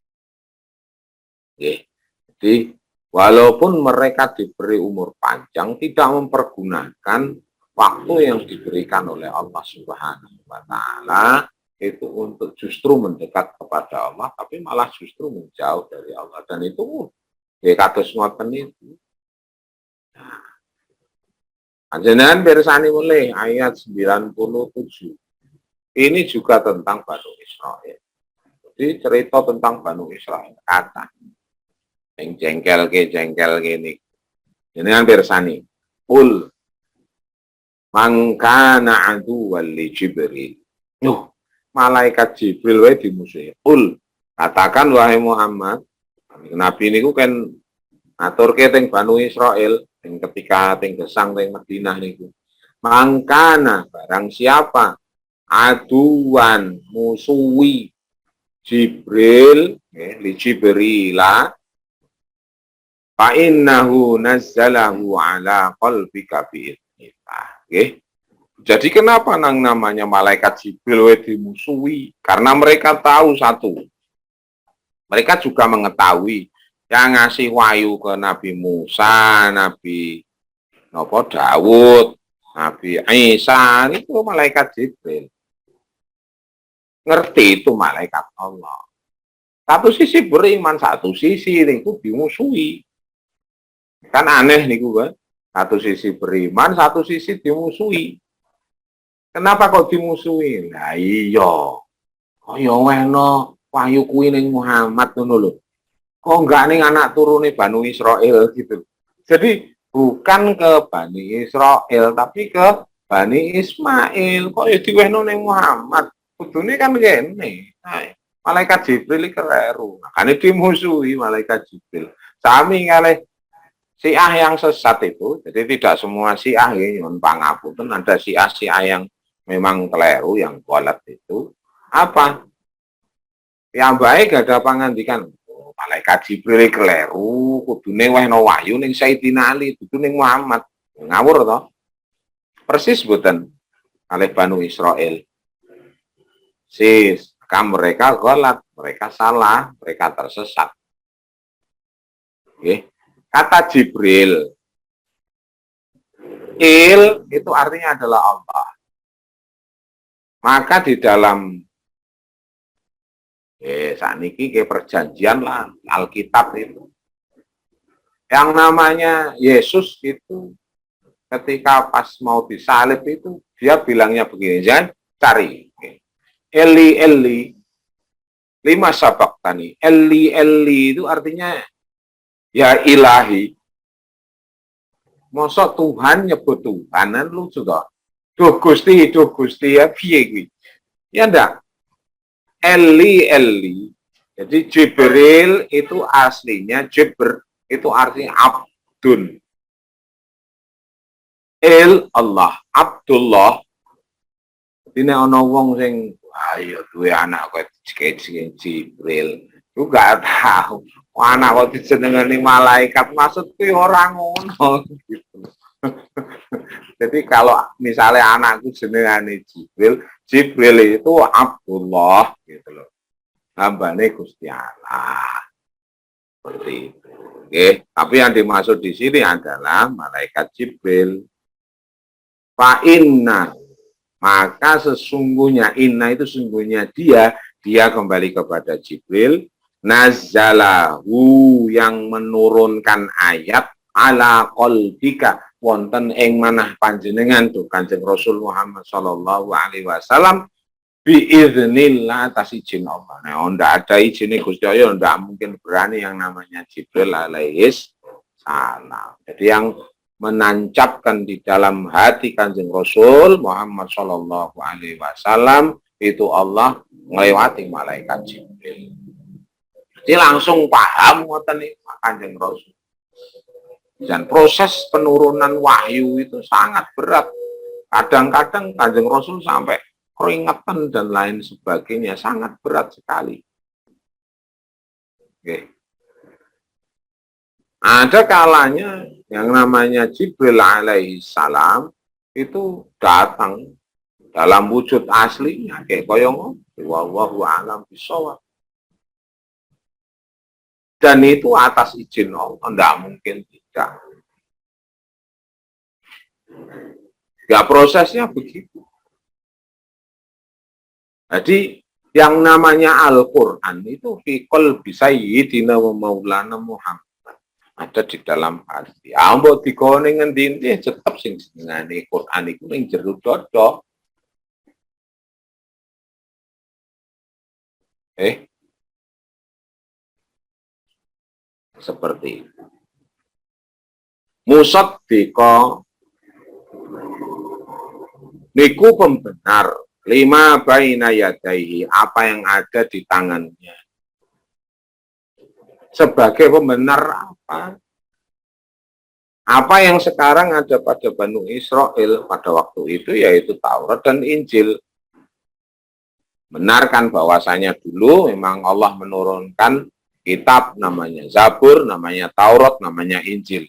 Jadi walaupun mereka diberi umur panjang, tidak mempergunakan waktu yang diberikan oleh Allah Subhanahu wa Ta'ala itu untuk justru mendekat kepada Allah, tapi malah justru menjauh dari Allah. Dan itu kados ngoten itu. Nah, panjenengan bersani mulai ayat 97. Ini juga tentang Banu Israil. Jadi cerita tentang Banu Israil. Kata yang jengkel ini. Jenengan bersani. Qul mangkana aduwwan li Jibril. Malaikat Jibril wae dimusuhi. Qul, katakan wahai Muhammad, Nabi niku kan ngaturke teng Banu Israil. Ketika teng gesang teng Madinah niku. Mangkana barang siapa aduan musuhi Jibril li Jibrila fa innahu nazzalahu ala qalbika bi idznillah. Jadi kenapa namanya malaikat Jibril dimusuhi? Karena mereka tahu satu. Mereka juga mengetahui yang ngasih wahyu ke Nabi Musa, Nabi Daud, Nabi Isa, itu malaikat Jibril. Ngerti itu malaikat Allah. Satu sisi beriman, satu sisi itu dimusuhi. Kan aneh niku kan. Satu sisi beriman, satu sisi dimusuhi. Kenapa kok dimusuhi? Lah iya. Kaya wehno wahyu kuwi ning Muhammad ngono lho. Kok enggak ning anak turune Bani Israil gitu. Jadi bukan ke Bani Israil tapi ke Bani Ismail. Kok ya diwehno ning Muhammad? Kudune kan kene. Nah, malaikat Jibril keliru. Makanya dimusuhi malaikat Jibril. Sami kali Syiah yang sesat itu, jadi tidak semua Syiah ya, nyuwun pangapunten, ada Syiah yang memang keliru, yang kualat itu. Apa? Yang baik gak ada pangandikan. Oh, malaikat Jibril keliru, kudune wehno wahyu ning Sayyidina Ali, kudu ning Muhammad. Ngawur toh. Persis mboten kalih Banu Israil. Mereka golat, mereka salah, mereka tersesat. Okay. Kata Jibril, itu artinya adalah Allah. Maka di dalam saniki ke perjanjian lah, Alkitab itu. Yang namanya Yesus itu ketika pas mau disalib itu, dia bilangnya begini, jangan cari. Eli, Eli, lima sabak tani. Eli, Eli itu artinya ya ilahi. Mosok Tuhan nyebut Tuhanan lu juga. Duh Gusti ya piye. Ya enggak. Eli, Eli. Jadi Jibril itu aslinya Jibr itu artinya Abdun. Allah, Abdullah. Ini ana wong sing ayo duwe anak kok sing Jibril. Ku gak tahu. Anak kok dijenengani malaikat maksudku orang ngono gitu. Jadi kalau misalnya anakku jenengane Jibril, Jibril itu Abdullah gitu loh. Hambane Gusti Allah. Seperti itu. Oke, tapi yang dimaksud di sini adalah malaikat Jibril. Fa inna, maka sesungguhnya inna itu sesungguhnya dia kembali kepada Jibril, nazzalahu yang menurunkan ayat ala qalbika wonten ing manah panjenengan tuh Kanjeng Rasul Muhammad sallallahu alaihi wasallam biiznillah atas izin Allah. Nah, ndak ada izin Gusti Allah, ndak mungkin berani yang namanya Jibril alaihi salam. Jadi yang menancapkan di dalam hati Kanjeng Rasul Muhammad sallallahu alaihi wasallam itu Allah melewati malaikat Jibril. Jadi langsung paham ngoten iki Kanjeng Rasul. Dan proses penurunan wahyu itu sangat berat. Kadang-kadang Kanjeng Rasul sampai keringetan dan lain sebagainya, sangat berat sekali. Oke. Ada kalanya yang namanya Jibril alaihi salam itu datang dalam wujud aslinya kayak koyong wallahu alam bisawab. Dan itu atas izin Allah, enggak mungkin tidak. Ya prosesnya begitu. Jadi yang namanya Al-Quran itu fikol bisa yidina wa maulana Muhammad. Ada di dalam hati. Ambok dikone ngendi tetep sing senengane Quran iku ning jero dodo. Seperti itu. Musaddiqa niku pembenar lima baina yadaihi, apa yang ada di tangannya. Sebagai pembenar apa? Apa yang sekarang ada pada Banu Israel pada waktu itu yaitu Taurat dan Injil. Benarkan bahwasanya dulu memang Allah menurunkan kitab namanya Zabur, namanya Taurat, namanya Injil.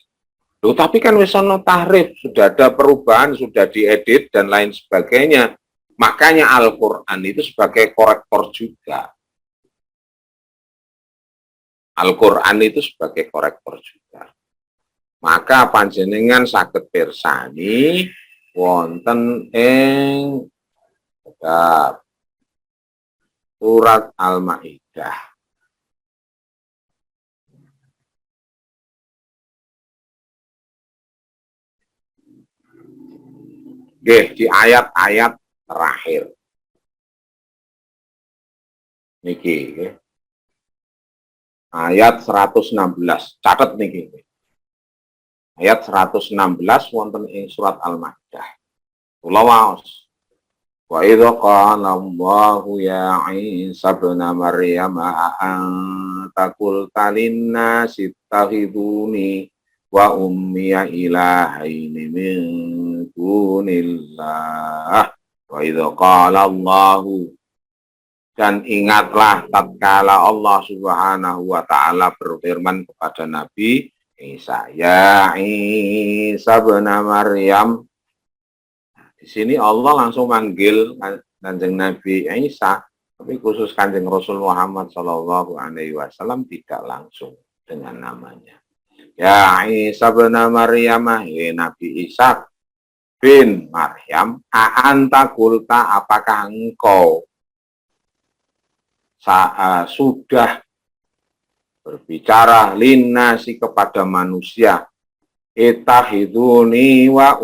Loh, tapi kan wis ana tahrif, sudah ada perubahan, sudah diedit dan lain sebagainya. Makanya Al-Qur'an itu sebagai korektor juga. Al-Qur'an itu sebagai korektor juga. Maka panjenengan saged pirsani wonten ing surat Al-Maidah. Nggih, di ayat-ayat terakhir. Niki, nggih. Ayat 116. Catat niki. Ayat 116 wonten ing surat Al-Maidah. Kula waos. Wa idza qala Allahu ya Isa ibn Maryam anta qulta lin-nasi ittakhiduni wa ummiya ilahaini min dunillah. Wa idza qala Allahu, dan ingatlah tatkala Allah Subhanahu wa taala berfirman kepada Nabi Isa, ya Isa ibn Maryam. Di sini Allah langsung manggil Kanjeng Nabi Isa, tapi khusus Kanjeng Rasul Muhammad Shallallahu Alaihi Wasallam tidak langsung dengan namanya. Ya Isa bin Maryam, ya Nabi Isa bin Maryam, anta qulta, apakah engkau sudah berbicara linnasi kepada manusia, ittakhiduni wa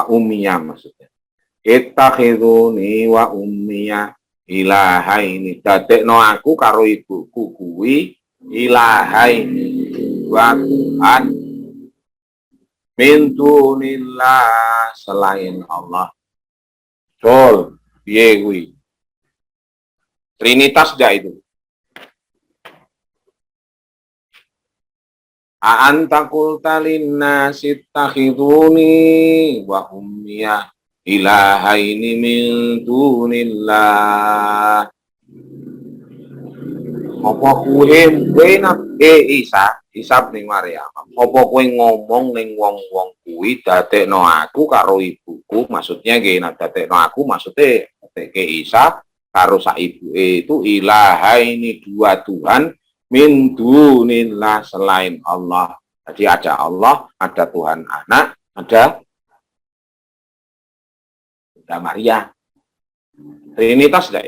ummiya maksudnya. Ittakhiduni wa ummiya ilahaini, dadekno aku karo ibuku kuwi ilahaini, wa Tuhan min dunillah, selain Allah. Sol piye kuwi? Trinitas dah itu. A'anta qulta linnasi ittakhiduni wa ummiya ilahaini min dunillah. Apa kuwe Isa bin Maryam, apa kowe ngomong ning wong-wong kuwi dadekno aku karo ibuku, maksudnya nggih dadekno aku maksudnya dadekke Isa karo sak ibuke itu ilahaini, dua Tuhan, min dunillah, selain Allah. Jadi ada Allah, ada Tuhan anak, ada Bunda Maria. Trinitas dah.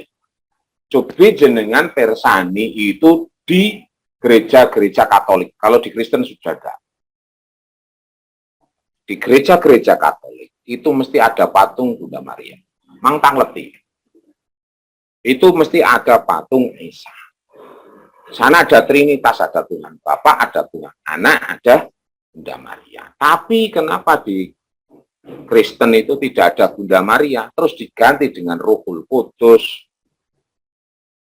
Cobi jenengan persani itu di gereja-gereja Katolik. Kalau di Kristen sudah ada. Di gereja-gereja Katolik itu mesti ada patung Bunda Maria. Mangtang letih. Itu mesti ada patung Isa. Sana ada Trinitas, ada Tuhan Bapa, ada Tuhan Anak, ada Bunda Maria. Tapi kenapa di Kristen itu tidak ada Bunda Maria, terus diganti dengan Rohul Kudus?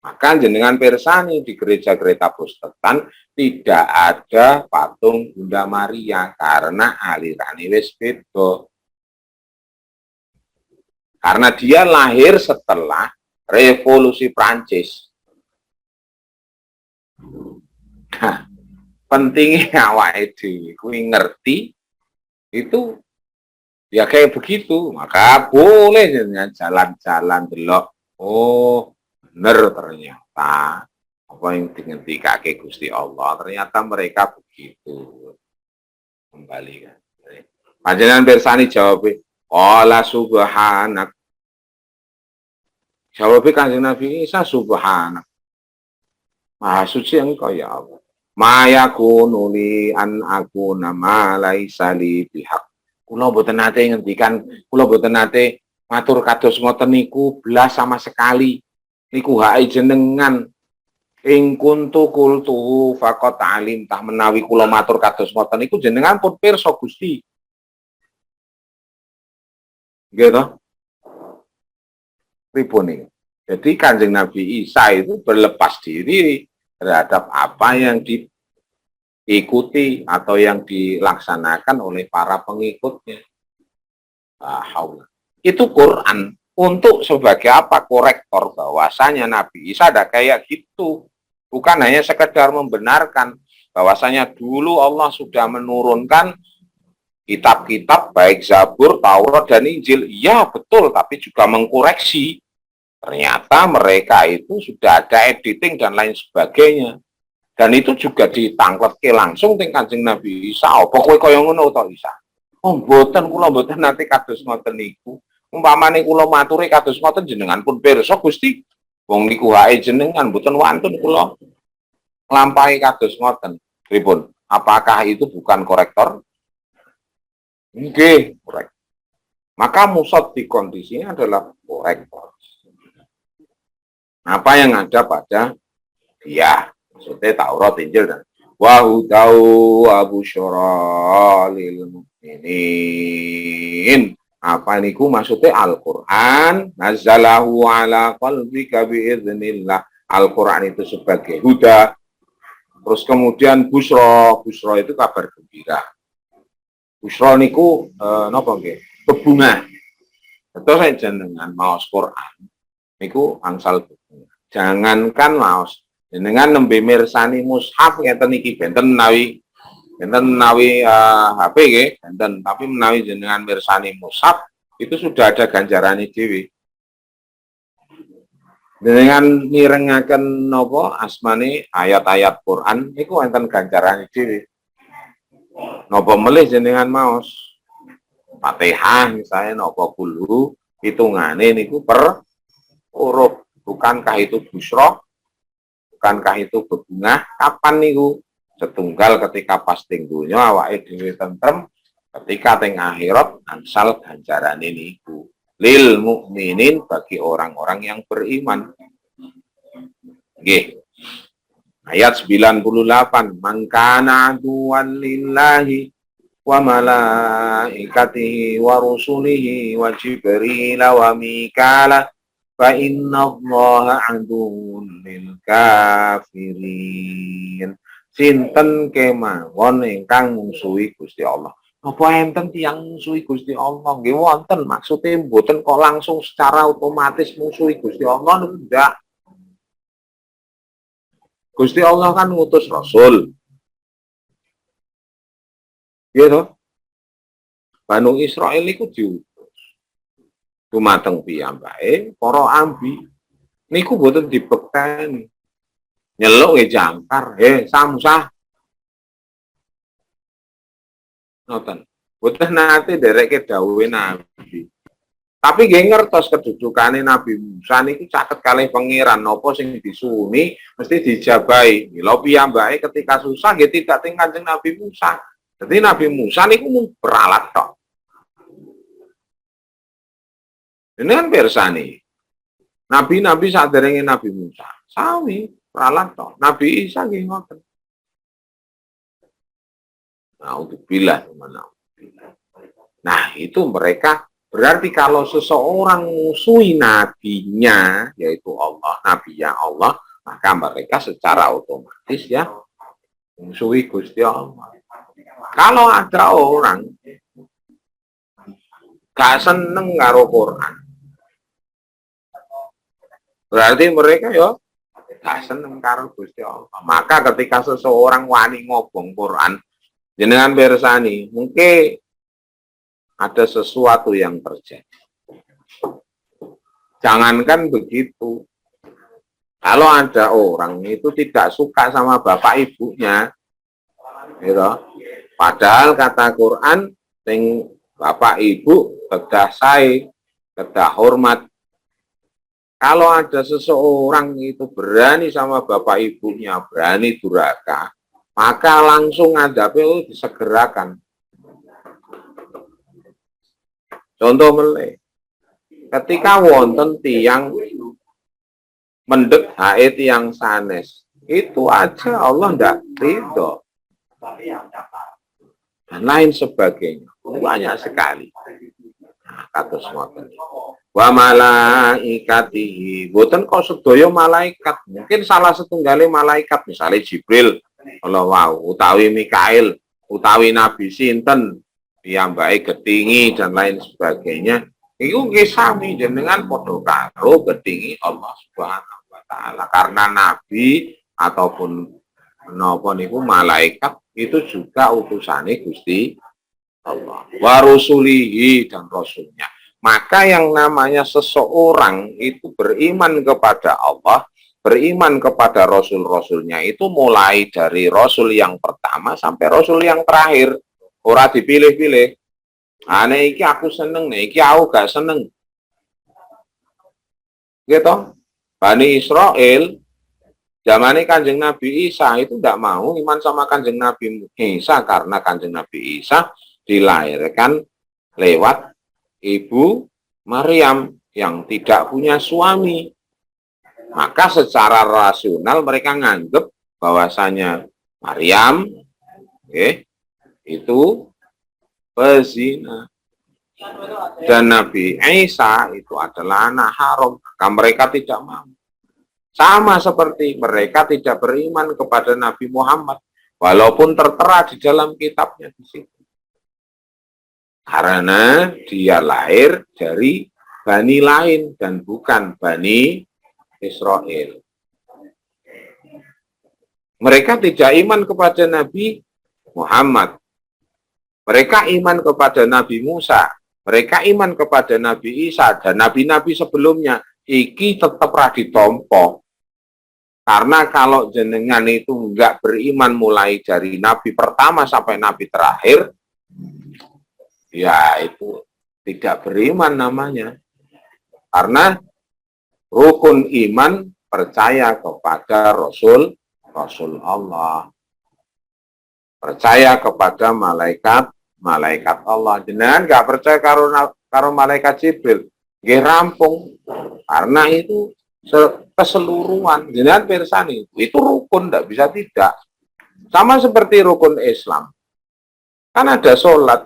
Maka jenengan persani di gereja-gereja Protestan tidak ada patung Bunda Maria karena aliran wis beda. Karena dia lahir setelah Revolusi Prancis. Nah, pentingnya awake dhewe kuwi ngerti itu ya kayak begitu, maka boleh dengan jalan-jalan delok, oh bener ternyata apa yang dingendikake Gusti Allah, ternyata mereka begitu. Kembali kan. Panjenengan bersani jawab, qala subhanak. Jawab Kanjeng Nabi Isa, subhanak. Maha suci engkau ya Allah. Ma yakunu li an akuna ma laisa li bihaq. Kula mboten nate ngendikan, kula mboten nate matur kados ngoten niku blas sama sekali. Niku hak jenengan. Ing kuntu kultu faqat alim, tah menawi kula matur kados ngoten niku jenengan pun pirsa Gusti. Nggih to? Pripun iki? Jadi Kanjeng Nabi Isa itu berlepas diri terhadap apa yang diikuti atau yang dilaksanakan oleh para pengikutnya. Itu Quran untuk sebagai apa? Korektor bahwasanya Nabi Isa ada kayak gitu. Bukan hanya sekedar membenarkan bahwasanya dulu Allah sudah menurunkan kitab-kitab baik Zabur, Taurat, dan Injil. Ya betul, tapi juga mengkoreksi. Ternyata mereka itu sudah ada editing dan lain sebagainya. Dan itu juga ditangkletke langsung teng Kanjeng Nabi Isa. Apa kowe kaya ngono to Isa? Oh mboten, kula mboten nanti kados ngoten niku. Umpamane kula maturi kados ngoten jenengan pun pirsa Gusti. Wong niku wae jenengan mboten wantun kula nglampahi kados ngoten. Pripun? Apakah itu bukan korektor? Nggih, korek. Maka musaddiqon di sini adalah korektor. Apa yang ada pada dia, maksudnya Taurat, Injil dan wahudau abu lil mu'minin. Apa niku maksudnya Al-Quran nazzalahu ala qalbika biiznillah. Al-Quran itu sebagai huda. Terus kemudian busro itu kabar gembira. Busro niku napa nggih? Bebungah. Terus saya jenengan maos Quran niku angsal bebungah. Jangankan maos jenengan nembe mirsani mushaf ngeten iki benten menawi HP nggih, benten, tapi menawi jenengan mirsani mushaf itu sudah ada ganjarane dhewe. Dengan mirengaken napa asmane ayat-ayat Quran niku wonten ganjarane dhewe. Napa melih jenengan maos Fatihah misalnya napa kulo hitungane niku per huruf, bukankah itu busro? Bukankah itu bebungah? Kapan niku? Setunggal ketika pas ting dunya awake dhewe tentrem, ketika teng akhirat angsal ganjarane niku. Lil mukminin bagi orang-orang yang beriman. Nggih. Ayat 98, man kana aduwan lillahi wa malaikatihi wa rusulihi wa jibril wa mikala fa innallaha aduwwun lil kafirin. Sinten kemawon ingkang mungsuhi Gusti Allah. Apa enten tiyang mungsuhi Gusti Allah? Nggih wonten, maksudnya mboten kok langsung secara otomatis mungsuhi Gusti Allah, ndak. Gusti Allah kan ngutus Rasul. Gitu. Banu Israil iku diutus. Dumateng piyambake para ambi. Niku mboten dibekteni. Nyeluk jangkar, samsah. Noten. Boten nate dereke dawuhe Nabi. Tapi nggih ngertos kedudukane Nabi Musa niki caket kalih pangeran napa sing disuni mesti dijabahi. Lha piyambake ketika susah nggih tidak teng Kanjeng Nabi Musa. Jadi Nabi Musa niku mung peralat tok. Dengan persani. Nabi-nabi saderenge Nabi Musa, sawi peralat tok. Nabi Isa nggih ngoten. Nah, itu mereka berarti kalau seseorang musuhi nabinya, yaitu Allah, nabinya Allah, maka mereka secara otomatis ya musuhi Gusti Allah. Kalau ada orang gak seneng karo Quran, berarti mereka ya gak seneng karo Gusti Allah. Maka ketika seseorang wani ngobong Quran, jenengan bersani, mungkin ada sesuatu yang terjadi. Jangankan begitu, kalau ada orang itu tidak suka sama bapak ibunya, gitu. Padahal kata Quran, sing bapak ibu kedah sae, kedah hormat. Kalau ada seseorang itu berani sama bapak ibunya, berani durhaka, maka langsung ngadapnya disegerakan. Contoh meleh, ketika wonten tiang mendek hae tiang sanes, itu aja Allah ndak ridho. Dan lain sebagainya, banyak sekali. Nah, kados ngoten. Wa malaikatihi, boten kok sedaya malaikat, mungkin salah setunggalnya malaikat, misalnya Jibril, Allah wow, utawi Mikail, utawi Nabi sinten, piyambake getingi dan lain sebagainya. Iku nggih sami jenengan padha karo getingi Allah Subhanahu wa taala, karena nabi ataupun menapa niku malaikat itu juga utusane Gusti Allah. Wa rusulihi, dan rasulnya. Maka yang namanya seseorang itu beriman kepada Allah, beriman kepada rasul-rasulnya itu mulai dari rasul yang pertama sampai rasul yang terakhir. Ora dipilih-pilih. Ane iki aku seneng, nih iki aku gak seneng. Gitu. Bani Israel zamane Kanjeng Nabi Isa itu tidak mau iman sama Kanjeng Nabi Isa, karena Kanjeng Nabi Isa dilahirkan lewat ibu Maryam yang tidak punya suami. Maka secara rasional mereka nganggap bahwasanya Maryam itu pezina. Dan Nabi Isa itu adalah anak haram. Maka mereka tidak mau. Sama seperti mereka tidak beriman kepada Nabi Muhammad. Walaupun tertera di dalam kitabnya di situ. Karena dia lahir dari Bani lain dan bukan Bani Israel. Mereka tidak iman kepada Nabi Muhammad. Mereka iman kepada Nabi Musa. Mereka iman kepada Nabi Isa dan nabi-nabi sebelumnya. Iki tetap ditompo. Karena kalau jenengan itu enggak beriman mulai dari nabi pertama sampai nabi terakhir, ya itu tidak beriman namanya. Karena rukun iman percaya kepada Rasul Allah. Percaya kepada malaikat Allah. Jenengan enggak percaya karo malaikat Jibril. Nggih rampung. Karena itu keseluruhan. Jenengan pirsani, itu rukun, tidak bisa tidak. Sama seperti rukun Islam. Kan ada sholat.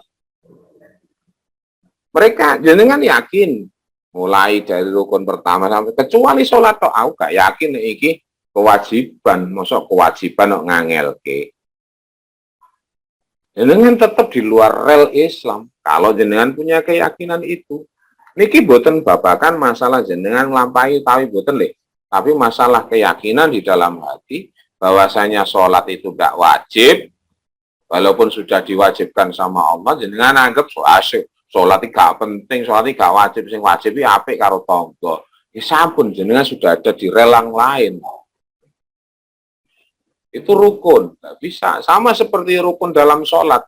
Mereka, jenengan yakin, mulai dari rukun pertama sampai, kecuali sholat, aku gak yakin ini kewajiban, maksud kewajiban kok ngangelke. Jenengan tetap di luar rel Islam. Kalau jenengan punya keyakinan itu. Niki boten babakan masalah jenengan nglampahi tawi boten lho. Tapi masalah keyakinan di dalam hati bahwasanya sholat itu tidak wajib, walaupun sudah diwajibkan sama Allah, jenengan anggap sholat itu gak penting, sholat itu gak wajib, sing wajib itu apik karo tangga. Ya sampun, jenengan sudah ada di relang lain. Itu rukun, tidak bisa. Sama seperti rukun dalam sholat.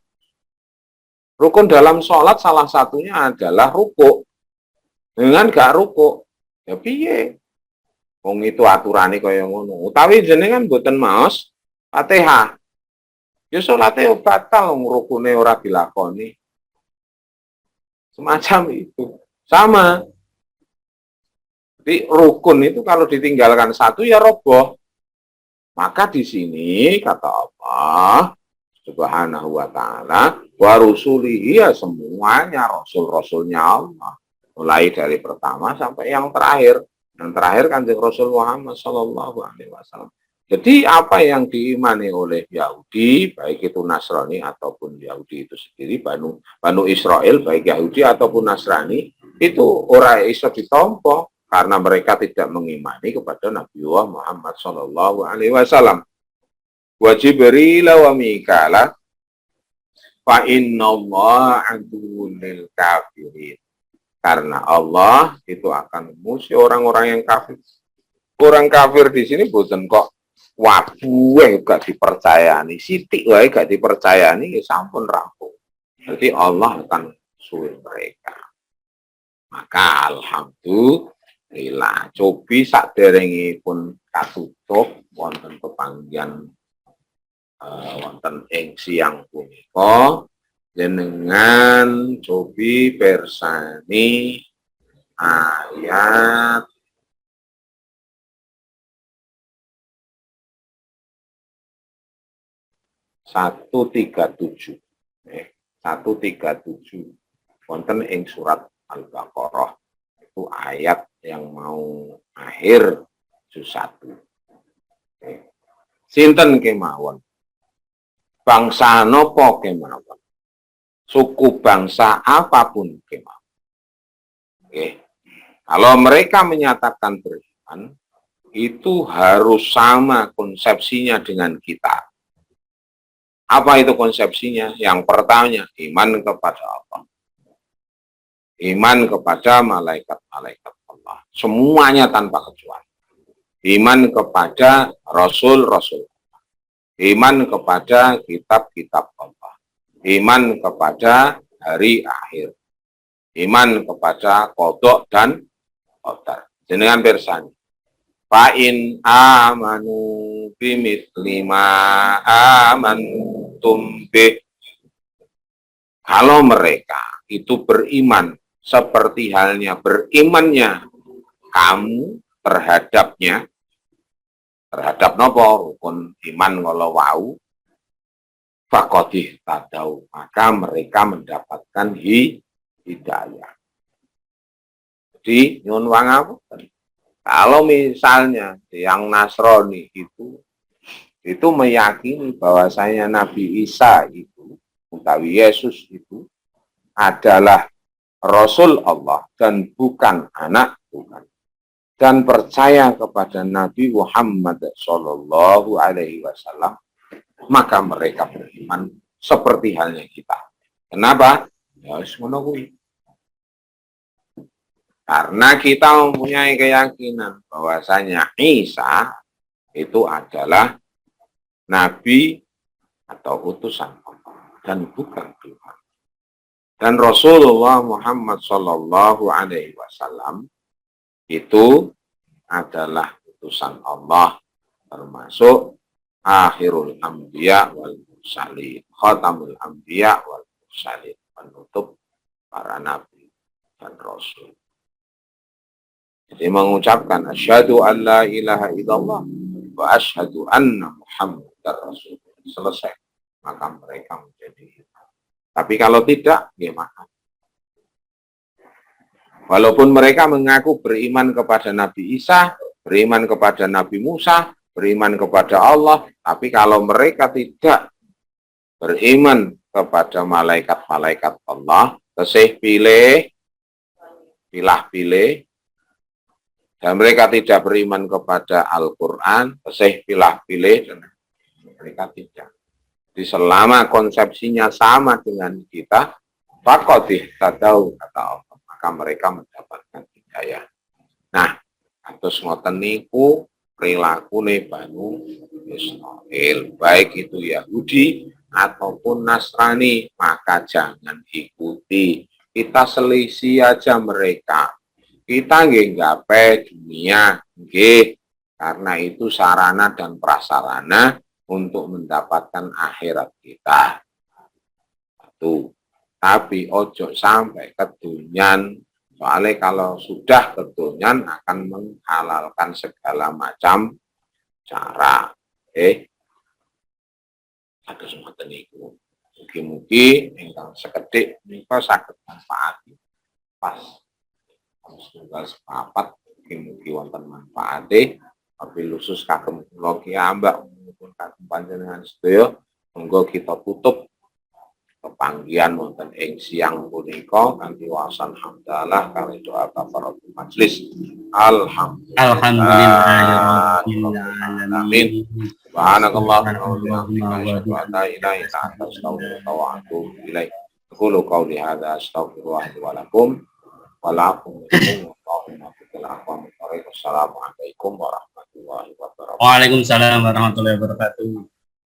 Rukun dalam sholat salah satunya adalah ruku. Dengan gak ruku, ya piye? Wong itu aturane kaya ngono. Utawi jenengan mboten maos Fatihah. Ya salate batal rukune ora dilakoni. Semacam itu. Sama. Jadi rukun itu kalau ditinggalkan satu ya roboh. Maka di sini kata Allah Subhanahu wa taala, wa rusulihi, ya semuanya rasul-rasulnya Allah. Mulai dari pertama sampai yang terakhir. Yang terakhir Kanjeng Rasul Muhammad Shallallahu Alaihi Wasallam. Jadi apa yang diimani oleh Yahudi, baik itu Nasrani ataupun Yahudi itu sendiri, Banu Israel, baik Yahudi ataupun Nasrani, itu orang iso ditompo karena mereka tidak mengimani kepada Nabi Muhammad Shallallahu Alaihi Wasallam. Wa Jibril wa Mikala fa innallaha aduwwul lil kafirin. Karena Allah itu akan memusuhi orang-orang yang kafir. Orang kafir di sini boten kok wabuh gak dipercayani, sithik wae gak dipercayani, ya sampun rampung. Jadi Allah akan suwi mereka. Maka alhamdulillah, cobi saderengipun katutup wonten pepanggihan wonten ing siang punika. Jenengan cobi persani ayat 137. 137 wonten ing surat Al-Baqarah. Itu ayat yang mau akhir juz 1. Sinten kemawon? Bangsa napa kemawon? Suku bangsa apapun kemawon. Kalau mereka menyatakan beriman, itu harus sama konsepsinya dengan kita. Apa itu konsepsinya? Yang pertama, iman kepada Allah. Iman kepada malaikat-malaikat Allah. Semuanya tanpa kecuali. Iman kepada Rasul-Rasul. Iman kepada kitab-kitab Allah. Iman kepada hari akhir. Iman kepada qada dan qadar. Jenengan bersani. Fa in amanu bimithli ma amantum bih. Kalau mereka itu beriman seperti halnya berimannya kamu terhadapnya, terhadap nopo rukun iman kalau wau, faqadih tadau, maka mereka mendapatkan hidayah. Jadi nyun wangapunten, kalau misalnya yang Nasrani itu meyakini bahwasanya Nabi Isa itu, utawi Yesus itu adalah Rasul Allah dan bukan anak Tuhan, dan percaya kepada Nabi Muhammad Shallallahu Alaihi Wasallam, maka mereka beriman seperti halnya kita. Kenapa? Ya, karena kita mempunyai keyakinan bahwasanya Isa itu adalah Nabi atau utusan Allah dan bukan Tuhan. Dan Rasulullah Muhammad Shallallahu Alaihi Wasallam itu adalah utusan Allah, termasuk akhirul anbiya wal mursalin, khatamul anbiya wal mursalin, penutup para nabi dan rasul. Jadi mengucapkan asyhadu an la ilaha illallah wa asyhadu anna muhammadar rasulullah, selesai, maka mereka menjadi iman. Tapi kalau tidak, gimana? Walaupun mereka mengaku beriman kepada Nabi Isa, beriman kepada Nabi Musa, beriman kepada Allah, tapi kalau mereka tidak beriman kepada malaikat-malaikat Allah, tesih pilih, dan mereka tidak beriman kepada Al-Quran, tesih pilih, dan mereka tidak. Jadi selama konsepsinya sama dengan kita, faqadih tadau, kata Allah, maka mereka mendapatkan hidayah. Nah, atus ngoten niku prilakune Banu Israil, baik itu Yahudi ataupun Nasrani, maka jangan ikuti. Kita selisih aja mereka. Kita nggih nggape dunia, nggih, karena itu sarana dan prasarana untuk mendapatkan akhirat kita. Satu. Tapi ojo sampai kedunyan, soalnya kalau sudah kedunyan akan menghalalkan segala macam cara. Ada semua teniku. Mugi-mugi ingkang sekedhik menika saged manfaati pas setunggal sepapat, mugi-mugi wonten manfaate. Wabilusus kagem kula kiambak maupun kagem panjenengan sedaya, monggo kita tutup kepanggihan wonten ing siang punika kanthi wasan hamdalah kali doa kafaratul majlis. Alhamdulillah. Amin. Subhanakallahumma wa bihamdika asyhadu an la ilaha illa anta astaghfiruka wa atubu ilaik. Qulu qawli hadza astaghfirullah wa lakum wa lakum Assalamualaikum warahmatullahi wabarakatuh. Waalaikumsalam warahmatullahi wabarakatuh.